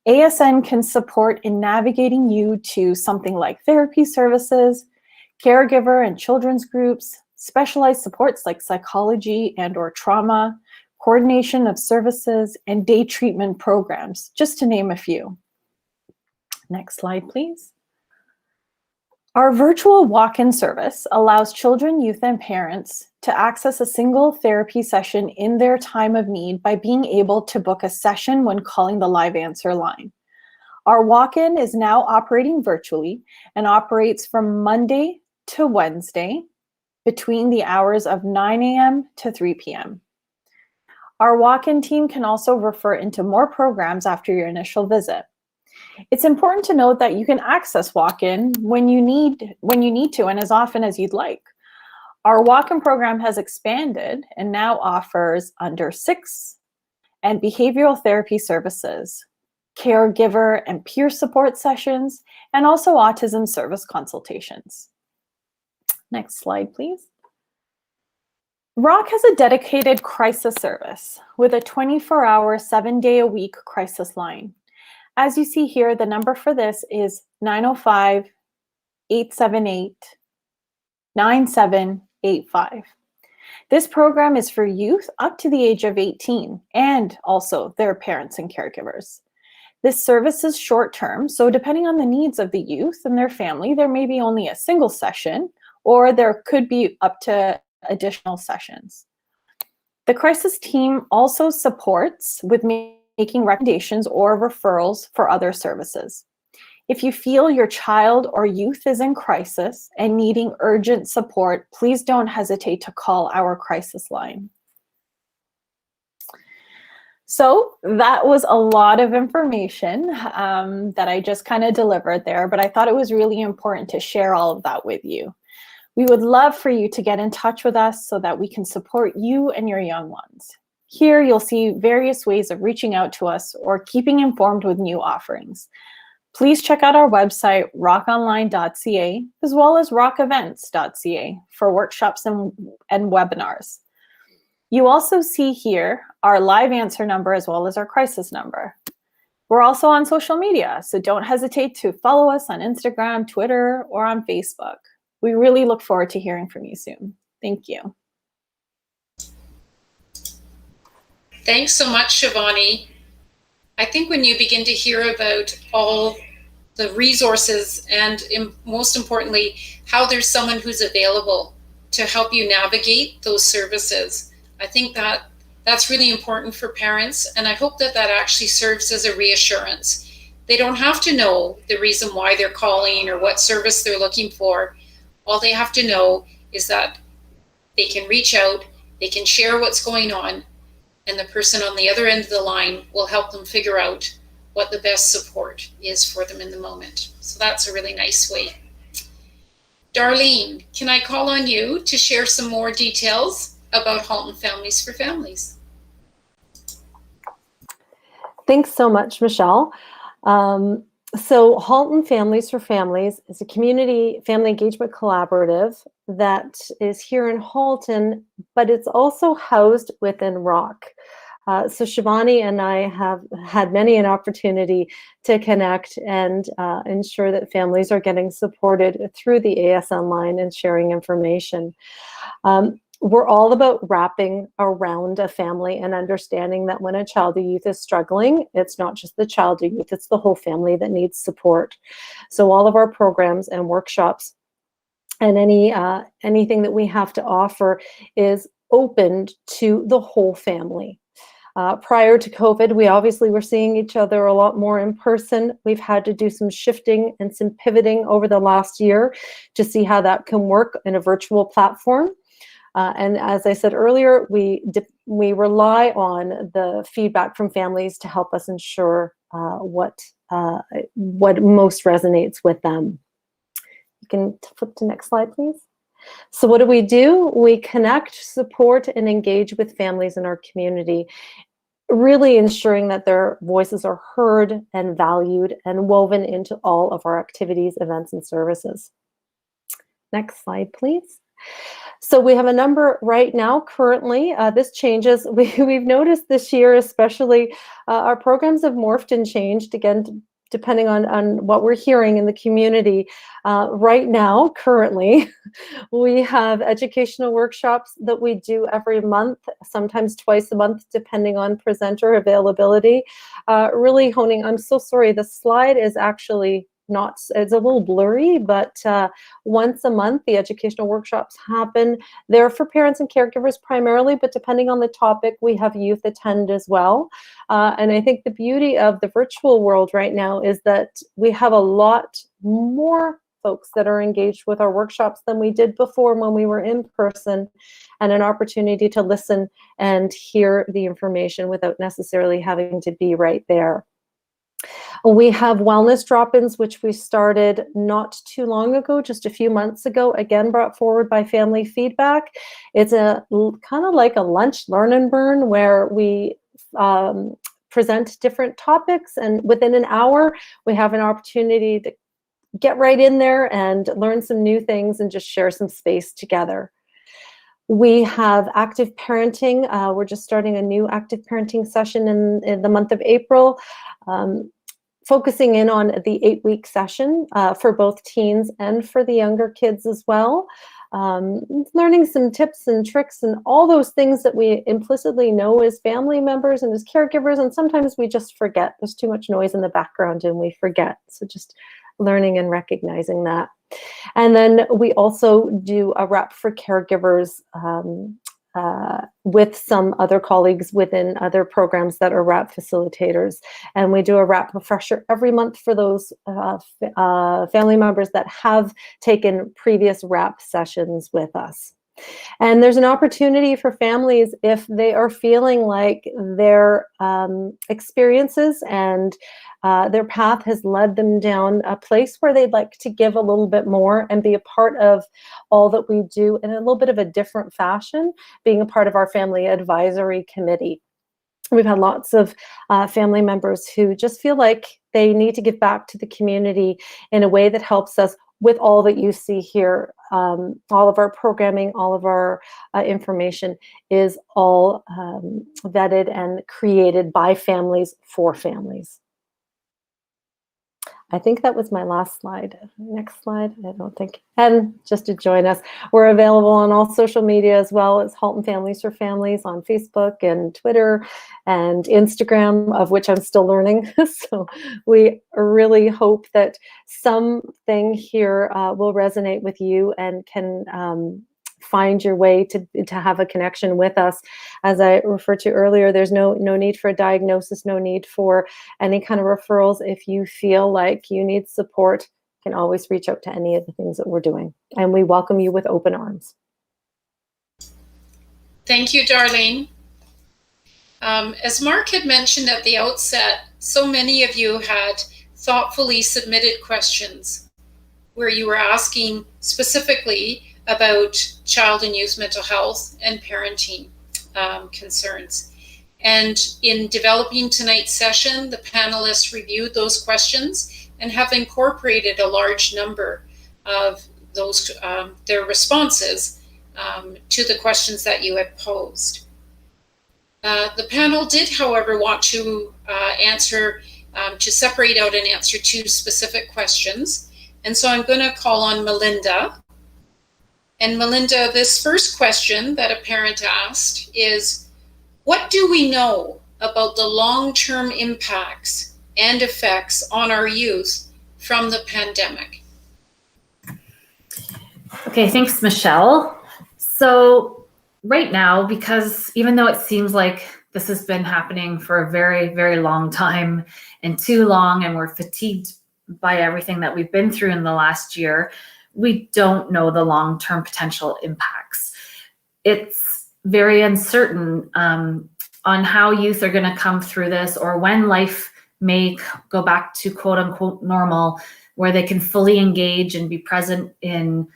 ASN can support in navigating you to something like therapy services, caregiver and children's groups, specialized supports like psychology and/or trauma, coordination of services, and day treatment programs, just to name a few. Next slide, please. Our virtual walk-in service allows children, youth, and parents to access a single therapy session in their time of need by being able to book a session when calling the live answer line. Our walk-in is now operating virtually and operates from Monday to Wednesday between the hours of 9 a.m. to 3 p.m. Our walk-in team can also refer into more programs after your initial visit. It's important to note that you can access walk-in when you need to and as often as you'd like. Our walk-in program has expanded and now offers under 6 and behavioral therapy services, caregiver and peer support sessions, and also autism service consultations. Next slide, please. Rock has a dedicated crisis service with a 24-hour, 7-day-a-week crisis line. As you see here, the number for this is 905-878-9785. This program is for youth up to the age of 18 and also their parents and caregivers. This service is short-term, so depending on the needs of the youth and their family, there may be only a single session or there could be up to additional sessions. The crisis team also supports with making recommendations or referrals for other services. If you feel your child or youth is in crisis and needing urgent support, please don't hesitate to call our crisis line. So that was a lot of information that I just kind of delivered there, but I thought it was really important to share all of that with you. We would love for you to get in touch with us so that we can support you and your young ones. Here, you'll see various ways of reaching out to us or keeping informed with new offerings. Please check out our website, rockonline.ca, as well as rockevents.ca for workshops and webinars. You also see here our live answer number as well as our crisis number. We're also on social media, so don't hesitate to follow us on Instagram, Twitter, or on Facebook. We really look forward to hearing from you soon. Thank you. Thanks so much, Shivani. I think when you begin to hear about all the resources and most importantly, how there's someone who's available to help you navigate those services, I think that that's really important for parents. And I hope that that actually serves as a reassurance. They don't have to know the reason why they're calling or what service they're looking for. All they have to know is that they can reach out, they can share what's going on, and the person on the other end of the line will help them figure out what the best support is for them in the moment. So that's a really nice way. Darlene, can I call on you to share some more details about Halton Families for Families? Thanks so much, Michelle. So Halton Families for Families is a community family engagement collaborative that is here in Halton, but it's also housed within Rock. So Shivani and I have had many an opportunity to connect and ensure that families are getting supported through the AS Online and sharing information. We're all about wrapping around a family and understanding that when a child or youth is struggling, it's not just the child or youth, it's the whole family that needs support. So all of our programs and workshops and anything that we have to offer is opened to the whole family. Prior to COVID, we obviously were seeing each other a lot more in person. We've had to do some shifting and some pivoting over the last year to see how that can work in a virtual platform. And as I said earlier, we rely on the feedback from families to help us ensure what most resonates with them. You can flip to next slide, please. So what do? We connect, support, and engage with families in our community, really ensuring that their voices are heard and valued and woven into all of our activities, events, and services. Next slide, please. So we have a number right now currently. This changes. We've noticed this year especially our programs have morphed and changed again depending on what we're hearing in the community. Right now, currently, we have educational workshops that we do every month, sometimes twice a month, depending on presenter availability. Really honing, I'm so sorry, the slide is actually not, it's a little blurry, but once a month, the educational workshops happen. They're for parents and caregivers primarily, but depending on the topic, we have youth attend as well. And I think the beauty of the virtual world right now is that we have a lot more folks that are engaged with our workshops than we did before when we were in person, and an opportunity to listen and hear the information without necessarily having to be right there. We have wellness drop-ins, which we started not too long ago, just a few months ago, again brought forward by family feedback. It's a kind of like a lunch learn and burn where we present different topics, and within an hour we have an opportunity to get right in there and learn some new things and just share some space together. We have active parenting. We're just starting a new active parenting session in the month of April, focusing in on the 8-week session for both teens and for the younger kids as well. Learning some tips and tricks and all those things that we implicitly know as family members and as caregivers, and sometimes we just forget. There's too much noise in the background and we forget. So just learning and recognizing that. And then we also do a wrap for caregivers with some other colleagues within other programs that are wrap facilitators. And we do a wrap refresher every month for those family members that have taken previous wrap sessions with us. And there's an opportunity for families, if they are feeling like their experiences and their path has led them down a place where they'd like to give a little bit more and be a part of all that we do in a little bit of a different fashion, being a part of our family advisory committee. We've had lots of family members who just feel like they need to give back to the community in a way that helps us with all that you see here. All of our programming, all of our information is all vetted and created by families for families. I think that was my last slide. Next slide, I don't think. And just to join us, we're available on all social media as well as Halton Families for Families on Facebook and Twitter and Instagram, of which I'm still learning. So we really hope that something here will resonate with you and can find your way to have a connection with us. As I referred to earlier, there's no need for a diagnosis, no need for any kind of referrals. If you feel like you need support, you can always reach out to any of the things that we're doing. And we welcome you with open arms. Thank you, Darlene. As Mark had mentioned at the outset, so many of you had thoughtfully submitted questions where you were asking specifically about child and youth mental health and parenting concerns. And in developing tonight's session, the panelists reviewed those questions and have incorporated a large number of those their responses to the questions that you had posed. The panel did, however, want to to separate out and answer 2 specific questions. And so I'm going to call on Melinda. And Melinda, this first question that a parent asked is, what do we know about the long-term impacts and effects on our youth from the pandemic? Okay, thanks, Michelle. So right now, because even though it seems like this has been happening for a very, very long time and too long, and we're fatigued by everything that we've been through in the last year, we don't know the long-term potential impacts. It's very uncertain on how youth are going to come through this, or when life may go back to quote unquote normal, where they can fully engage and be present in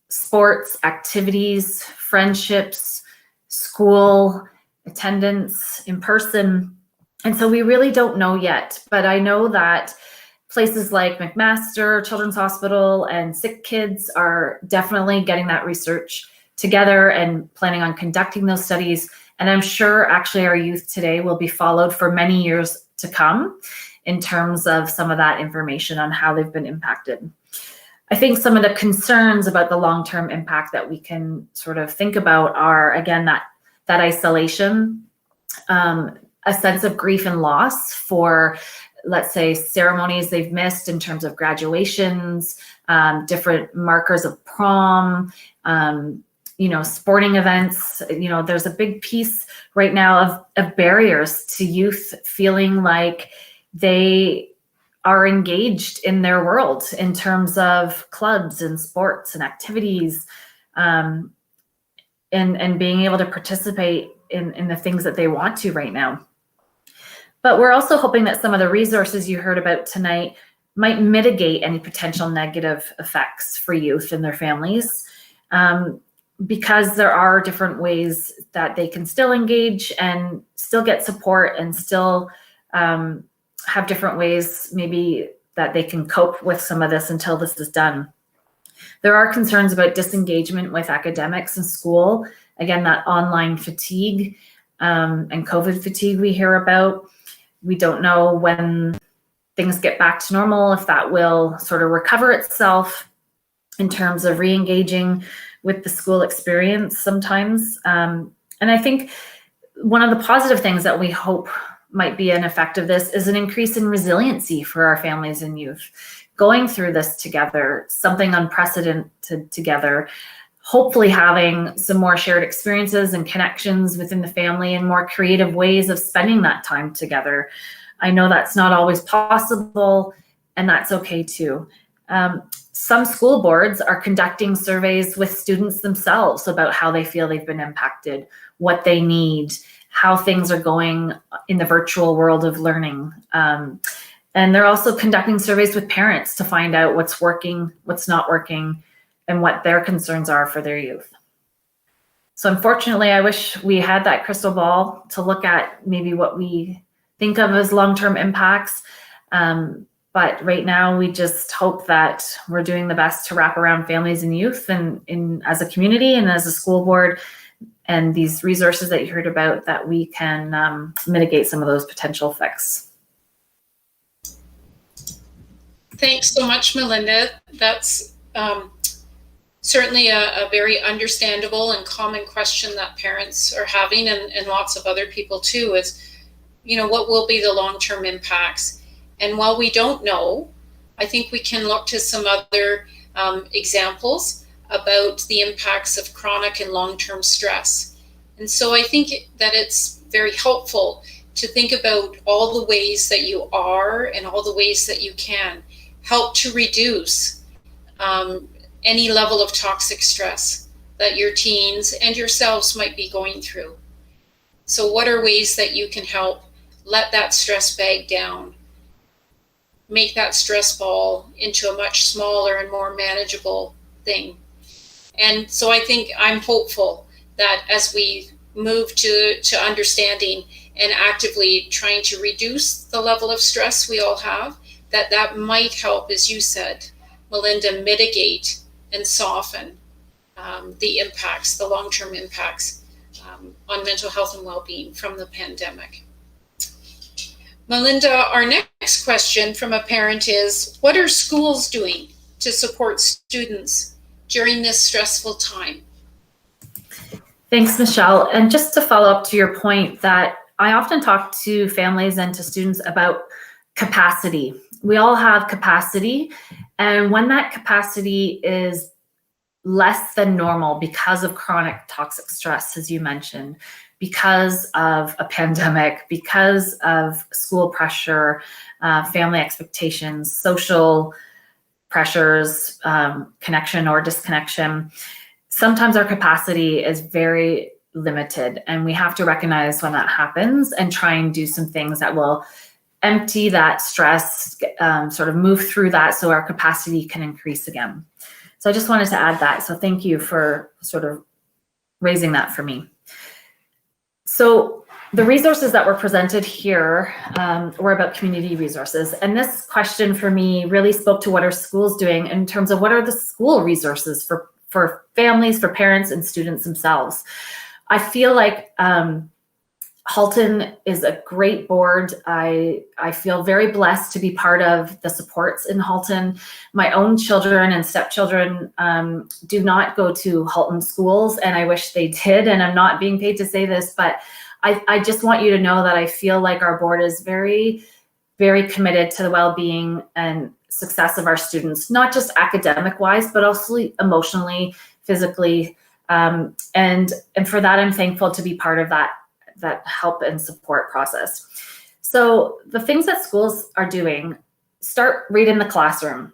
sports, activities, friendships, school, attendance, in person. And so we really don't know yet, but I know that places like McMaster Children's Hospital and Sick Kids are definitely getting that research together and planning on conducting those studies. And I'm sure actually our youth today will be followed for many years to come in terms of some of that information on how they've been impacted. I think some of the concerns about the long-term impact that we can sort of think about are, again, that isolation, a sense of grief and loss for, let's say, ceremonies they've missed in terms of graduations, different markers of prom, sporting events. There's a big piece right now of barriers to youth feeling like they are engaged in their world in terms of clubs and sports and activities, and being able to participate in the things that they want to right now. But we're also hoping that some of the resources you heard about tonight might mitigate any potential negative effects for youth and their families, because there are different ways that they can still engage and still get support and still have different ways maybe that they can cope with some of this until this is done. There are concerns about disengagement with academics in school. Again, that online fatigue and COVID fatigue we hear about. We don't know when things get back to normal, if that will sort of recover itself in terms of re-engaging with the school experience sometimes. And I think one of the positive things that we hope might be an effect of this is an increase in resiliency for our families and youth. Going through this together, something unprecedented together, hopefully having some more shared experiences and connections within the family and more creative ways of spending that time together. I know that's not always possible, and that's okay too. Some school boards are conducting surveys with students themselves about how they feel they've been impacted, what they need, how things are going in the virtual world of learning. And they're also conducting surveys with parents to find out what's working, what's not working, and what their concerns are for their youth. So unfortunately, I wish we had that crystal ball to look at maybe what we think of as long-term impacts. But right now, we just hope that we're doing the best to wrap around families and youth and as a community and as a school board, and these resources that you heard about, that we can mitigate some of those potential effects. Thanks so much, Melinda. That's certainly a very understandable and common question that parents are having, and lots of other people too, is, what will be the long-term impacts? And while we don't know, I think we can look to some other examples about the impacts of chronic and long-term stress. And so I think that it's very helpful to think about all the ways that you are and all the ways that you can help to reduce any level of toxic stress that your teens and yourselves might be going through. So what are ways that you can help let that stress bag down, make that stress ball into a much smaller and more manageable thing? And so I think I'm hopeful that as we move to understanding and actively trying to reduce the level of stress we all have, that might help, as you said, Melinda, mitigate and soften the impacts, the long-term impacts on mental health and well-being from the pandemic. Melinda, our next question from a parent is, what are schools doing to support students during this stressful time? Thanks, Michelle. And just to follow up to your point, that I often talk to families and to students about capacity. We all have capacity, and when that capacity is less than normal because of chronic toxic stress, as you mentioned, because of a pandemic, because of school pressure, family expectations, social pressures, connection or disconnection, sometimes our capacity is very limited, and we have to recognize when that happens and try and do some things that will empty that stress, sort of move through that so our capacity can increase again. So I just wanted to add that. So thank you for sort of raising that for me. So the resources that were presented here were about community resources. And this question for me really spoke to what are schools doing in terms of what are the school resources for families, for parents and students themselves. I feel like Halton is a great board. I feel very blessed to be part of the supports in Halton. My own children and stepchildren do not go to Halton schools, and I wish they did, and I'm not being paid to say this, but I just want you to know that I feel like our board is very, very committed to the well-being and success of our students, not just academic-wise, but also emotionally, physically, and for that, I'm thankful to be part of that help and support process. So the things that schools are doing, start right in the classroom.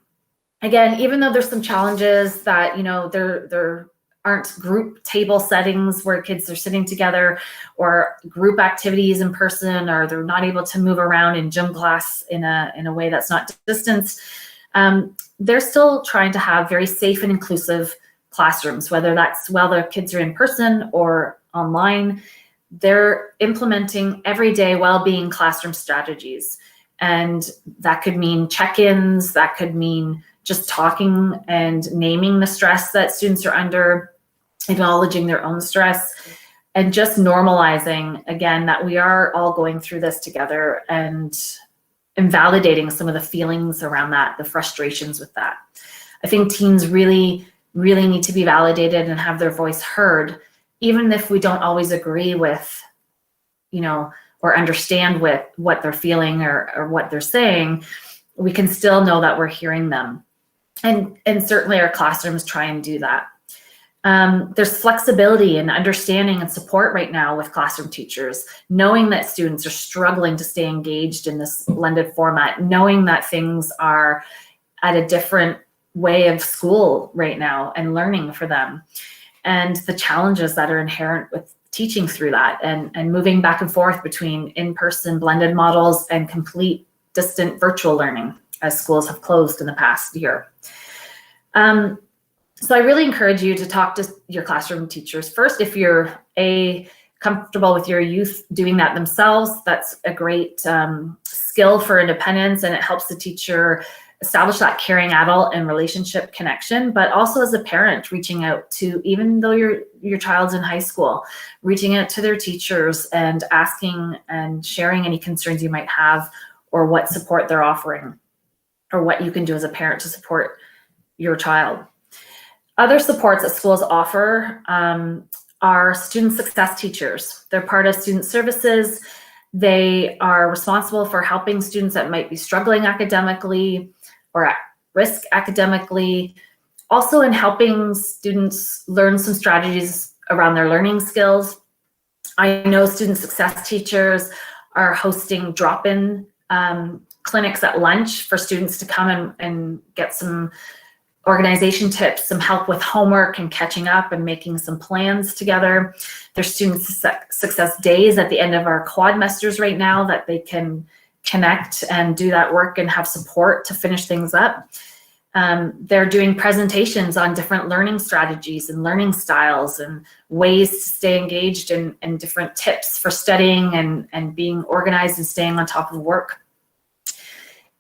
Again, even though there's some challenges that, you know, there aren't group table settings where kids are sitting together, or group activities in person, or they're not able to move around in gym class in a way that's not distance, they're still trying to have very safe and inclusive classrooms, whether that's while their kids are in person or online. They're implementing everyday well-being classroom strategies. And that could mean check-ins, that could mean just talking and naming the stress that students are under, acknowledging their own stress, and just normalizing, again, that we are all going through this together, and invalidating some of the feelings around that, the frustrations with that. I think teens really, really need to be validated and have their voice heard, even if we don't always agree with, you know, or understand with what they're feeling or what they're saying. We can still know that we're hearing them. And certainly our classrooms try and do that. There's flexibility and understanding and support right now with classroom teachers, knowing that students are struggling to stay engaged in this blended format, knowing that things are at a different way of school right now and learning for them, and the challenges that are inherent with teaching through that, and moving back and forth between in-person blended models and complete distant virtual learning as schools have closed in the past year. So I really encourage you to talk to your classroom teachers first. If you're comfortable with your youth doing that themselves, that's a great skill for independence, and it helps the teacher establish that caring adult and relationship connection. But also as a parent, reaching out to, even though your child's in high school, reaching out to their teachers and asking and sharing any concerns you might have, or what support they're offering, or what you can do as a parent to support your child. Other supports that schools offer are student success teachers. They're part of student services. They are responsible for helping students that might be struggling academically or at risk academically, also in helping students learn some strategies around their learning skills. I know student success teachers are hosting drop-in clinics at lunch for students to come and get some organization tips, some help with homework and catching up and making some plans together. There's student success days at the end of our quadmesters right now that they can connect and do that work and have support to finish things up. They're doing presentations on different learning strategies and learning styles and ways to stay engaged, and different tips for studying and being organized and staying on top of work.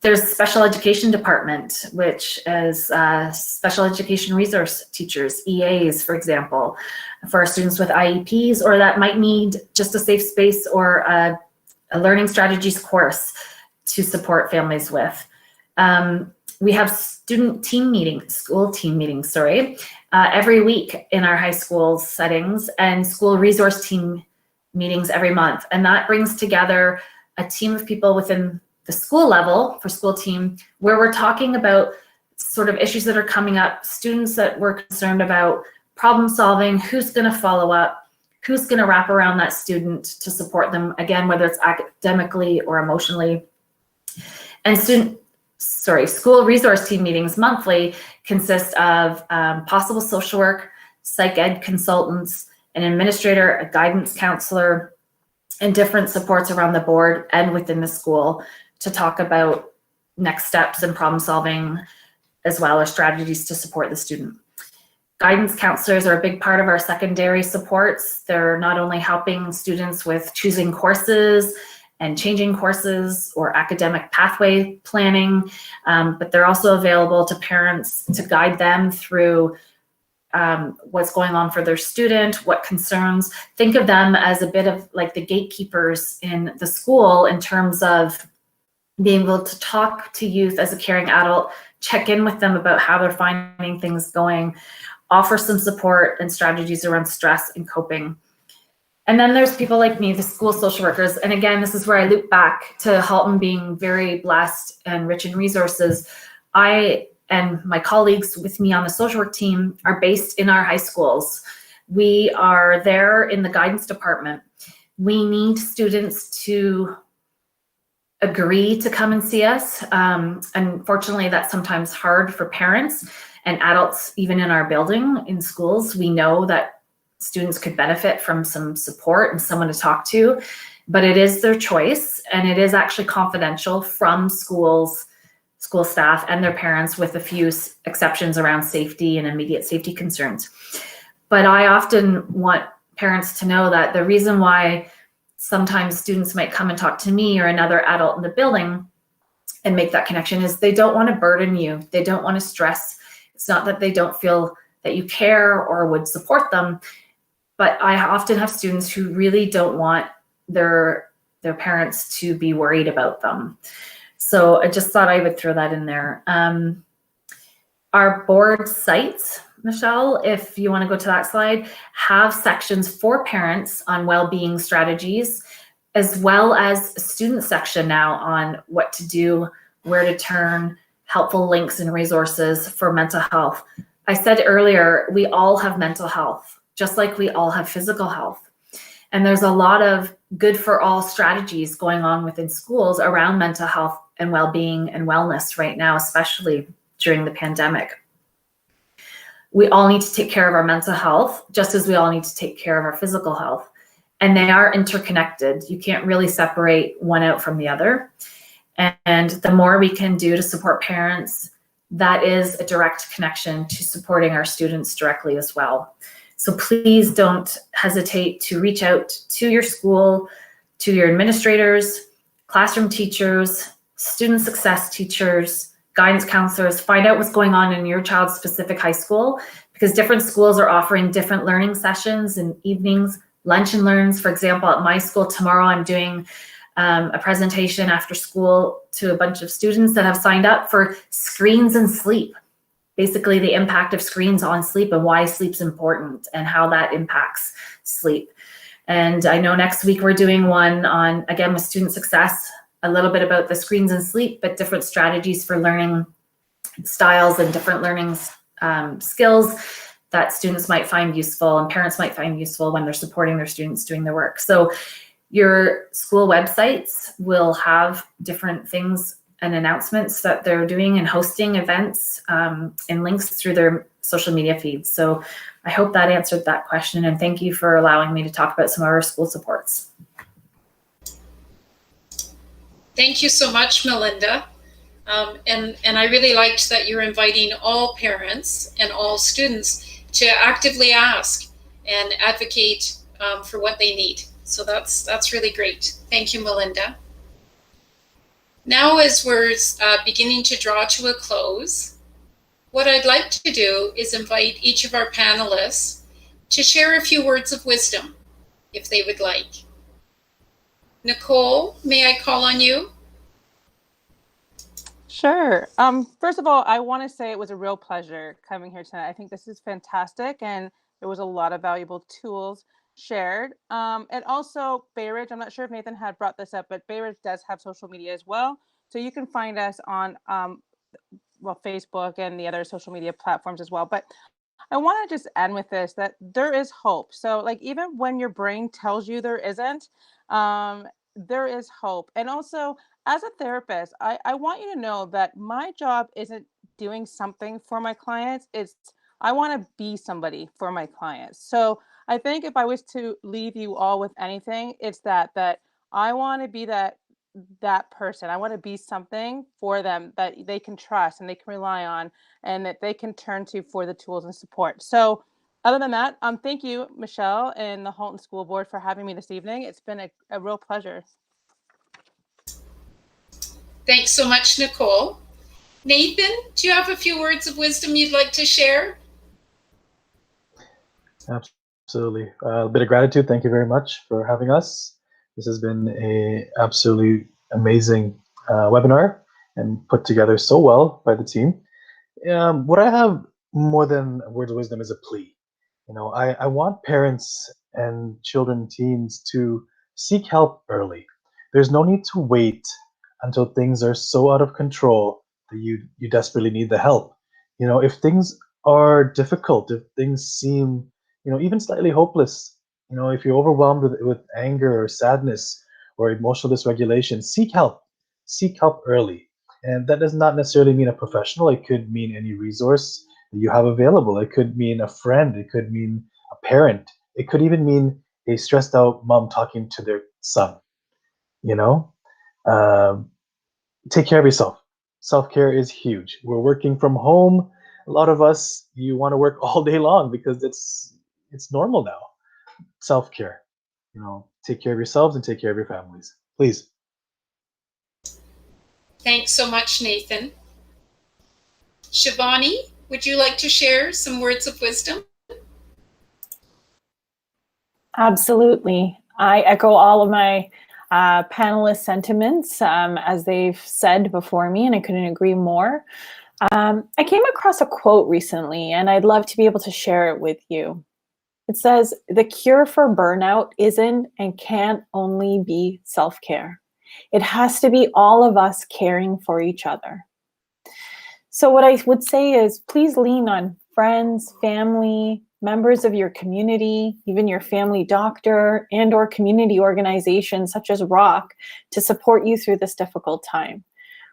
There's special education department, which is special education resource teachers, EAs, for example, for students with IEPs, or that might need just a safe space or a learning strategies course to support families with. We have student team meetings, school team meetings, every week in our high school settings, and school resource team meetings every month. And that brings together a team of people within the school level for school team, where we're talking about sort of issues that are coming up, students that we're concerned about, problem solving, who's going to follow up, who's going to wrap around that student to support them, again, whether it's academically or emotionally. And school resource team meetings monthly consist of possible social work, psych ed consultants, an administrator, a guidance counselor, and different supports around the board and within the school to talk about next steps and problem solving, as well as strategies to support the student. Guidance counselors are a big part of our secondary supports. They're not only helping students with choosing courses and changing courses or academic pathway planning, but they're also available to parents to guide them through what's going on for their student, what concerns. Think of them as a bit of like the gatekeepers in the school in terms of being able to talk to youth as a caring adult, check in with them about how they're finding things going, offer some support and strategies around stress and coping. And then there's people like me, the school social workers. And again, this is where I loop back to Halton being very blessed and rich in resources. I and my colleagues with me on the social work team are based in our high schools. We are there in the guidance department. We need students to agree to come and see us. Unfortunately, that's sometimes hard for parents and adults, even in our building, in schools. We know that students could benefit from some support and someone to talk to, but it is their choice, and it is actually confidential from school staff and their parents, with a few exceptions around safety and immediate safety concerns. But I often want parents to know that the reason why sometimes students might come and talk to me or another adult in the building and make that connection is they don't want to burden you. They don't want to stress. It's not that they don't feel that you care or would support them, but I often have students who really don't want their parents to be worried about them. So I just thought I would throw that in there. Our board sites, Michelle, if you want to go to that slide, have sections for parents on well-being strategies, as well as a student section now on what to do, where to turn, helpful links and resources for mental health. I said earlier, we all have mental health, just like we all have physical health. And there's a lot of good for all strategies going on within schools around mental health and well-being and wellness right now, especially during the pandemic. We all need to take care of our mental health, just as we all need to take care of our physical health. And they are interconnected. You can't really separate one out from the other. And the more we can do to support parents, that is a direct connection to supporting our students directly as well. So please don't hesitate to reach out to your school, to your administrators, classroom teachers, student success teachers, guidance counselors. Find out what's going on in your child's specific high school, because different schools are offering different learning sessions and evenings, lunch and learns. For example, at my school tomorrow, I'm doing a presentation after school to a bunch of students that have signed up for screens and sleep. Basically, the impact of screens on sleep and why sleep's important and how that impacts sleep. And I know next week we're doing one on, again, with student success, a little bit about the screens and sleep, but different strategies for learning styles and different learning skills that students might find useful and parents might find useful when they're supporting their students doing their work. So your school websites will have different things and announcements that they're doing and hosting events and links through their social media feeds. So I hope that answered that question, and thank you for allowing me to talk about some of our school supports. Thank you so much, Melinda. And I really liked that you're inviting all parents and all students to actively ask and advocate for what they need. So that's really great. Thank you, Melinda. Now, as we're beginning to draw to a close, what I'd like to do is invite each of our panelists to share a few words of wisdom, if they would like. Nicole, may I call on you? Sure. First of all, I want to say it was a real pleasure coming here tonight. I think this is fantastic, and there was a lot of valuable tools shared. And also, Bay Ridge, I'm not sure if Nathan had brought this up, but Bay Ridge does have social media as well. So you can find us on, Facebook and the other social media platforms as well. But I want to just end with this, that there is hope. So like even when your brain tells you there isn't, there is hope. And also as a therapist, I want you to know that my job isn't doing something for my clients. It's I want to be somebody for my clients. So I think if I was to leave you all with anything, it's that I want to be that person. I want to be something for them that they can trust and they can rely on and that they can turn to for the tools and support. So other than that, thank you, Michelle and the Halton School Board for having me this evening. It's been a real pleasure. Thanks so much, Nicole. Nathan, do you have a few words of wisdom you'd like to share? Absolutely. A bit of gratitude. Thank you very much for having us. This has been a absolutely amazing webinar and put together so well by the team. What I have more than words of wisdom is a plea. I want parents and children, teens to seek help early. There's no need to wait until things are so out of control that you desperately need the help. If things are difficult, if things seem, even slightly hopeless, if you're overwhelmed with anger or sadness or emotional dysregulation, seek help. Seek help early. And that does not necessarily mean a professional. It could mean any resource that you have available. It could mean a friend. It could mean a parent. It could even mean a stressed out mom talking to their son. Take care of yourself. Self-care is huge. We're working from home. A lot of us, you want to work all day long because it's normal now. Self-care. Take care of yourselves and take care of your families. Please. Thanks so much, Nathan. Shivani, would you like to share some words of wisdom? Absolutely. I echo all of my panelists' sentiments as they've said before me, and I couldn't agree more. I came across a quote recently, and I'd love to be able to share it with you. It says, "The cure for burnout isn't and can't only be self-care. It has to be all of us caring for each other." So what I would say is please lean on friends, family, members of your community, even your family doctor and or community organizations such as ROC to support you through this difficult time.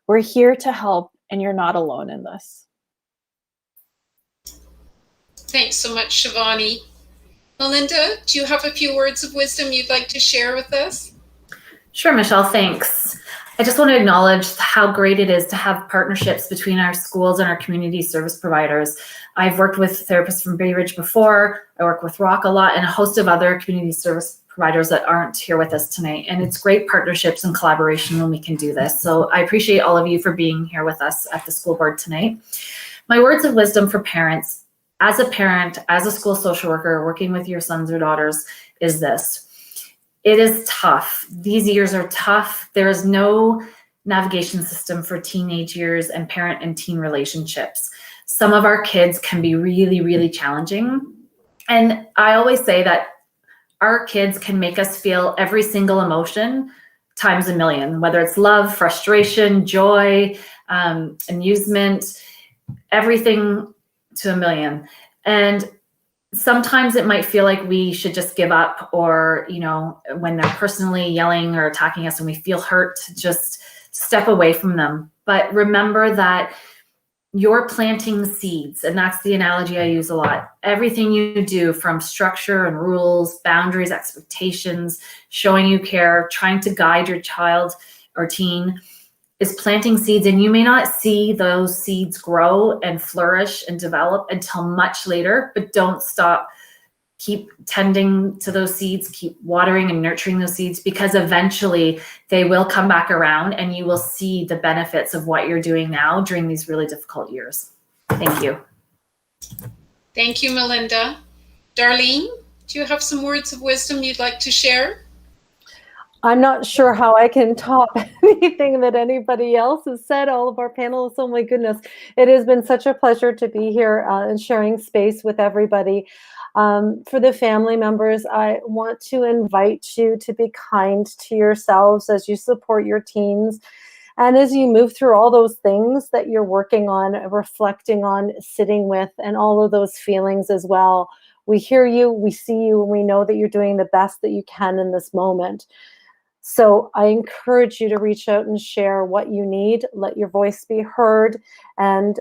We're here to help and you're not alone in this. Thanks so much, Shivani. Melinda, do you have a few words of wisdom you'd like to share with us? Sure, Michelle, thanks. I just want to acknowledge how great it is to have partnerships between our schools and our community service providers. I've worked with therapists from Bay Ridge before. I work with ROC a lot and a host of other community service providers that aren't here with us tonight. And it's great partnerships and collaboration when we can do this. So I appreciate all of you for being here with us at the school board tonight. My words of wisdom for parents, as a parent, as a school social worker, working with your sons or daughters is this. It is tough. These years are tough. There is no navigation system for teenage years and parent and teen relationships. Some of our kids can be really, really challenging. And I always say that our kids can make us feel every single emotion times a million, whether it's love, frustration, joy, amusement, everything to a million. And sometimes it might feel like we should just give up, or, when they're personally yelling or attacking us and we feel hurt, just step away from them. But remember that you're planting seeds, and that's the analogy I use a lot. Everything you do, from structure and rules, boundaries, expectations, showing you care, trying to guide your child or teen, is planting seeds, and you may not see those seeds grow and flourish and develop until much later, but don't stop keep tending to those seeds, keep watering and nurturing those seeds, because eventually they will come back around and you will see the benefits of what you're doing now during these really difficult years. Thank you. Thank you, Melinda. Darlene, do you have some words of wisdom you'd like to share? I'm not sure how I can top anything that anybody else has said, all of our panelists. Oh my goodness. It has been such a pleasure to be here and sharing space with everybody. For the family members, I want to invite you to be kind to yourselves as you support your teens. And as you move through all those things that you're working on, reflecting on, sitting with, and all of those feelings as well. We hear you, we see you, and we know that you're doing the best that you can in this moment. So I encourage you to reach out and share what you need. Let your voice be heard. And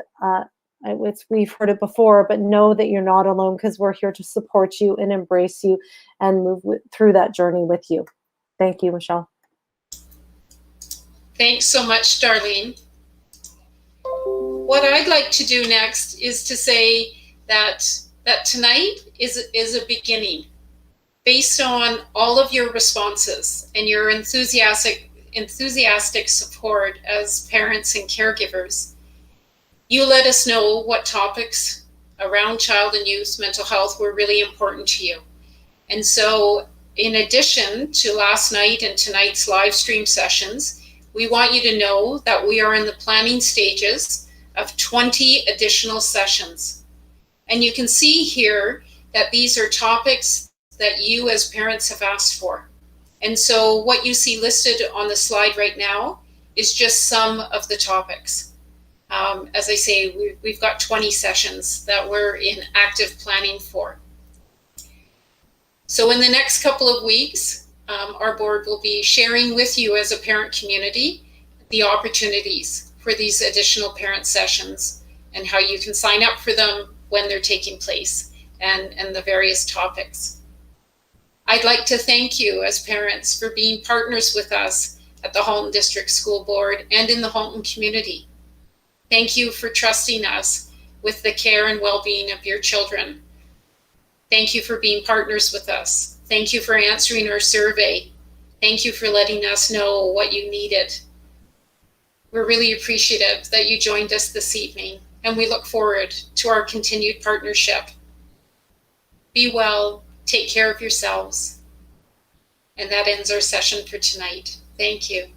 we've heard it before, but know that you're not alone, because we're here to support you and embrace you and move through that journey with you. Thank you, Michelle. Thanks so much, Darlene. What I'd like to do next is to say that tonight is a beginning. Based on all of your responses and your enthusiastic support as parents and caregivers, you let us know what topics around child and youth mental health were really important to you. And so, in addition to last night and tonight's live stream sessions, we want you to know that we are in the planning stages of 20 additional sessions. And you can see here that these are topics that you as parents have asked for. And so what you see listed on the slide right now is just some of the topics. As I say, we've got 20 sessions that we're in active planning for. So in the next couple of weeks, our board will be sharing with you as a parent community the opportunities for these additional parent sessions and how you can sign up for them when they're taking place and the various topics. I'd like to thank you as parents for being partners with us at the Halton District School Board and in the Halton community. Thank you for trusting us with the care and well-being of your children. Thank you for being partners with us. Thank you for answering our survey. Thank you for letting us know what you needed. We're really appreciative that you joined us this evening, and we look forward to our continued partnership. Be well. Take care of yourselves. And that ends our session for tonight. Thank you.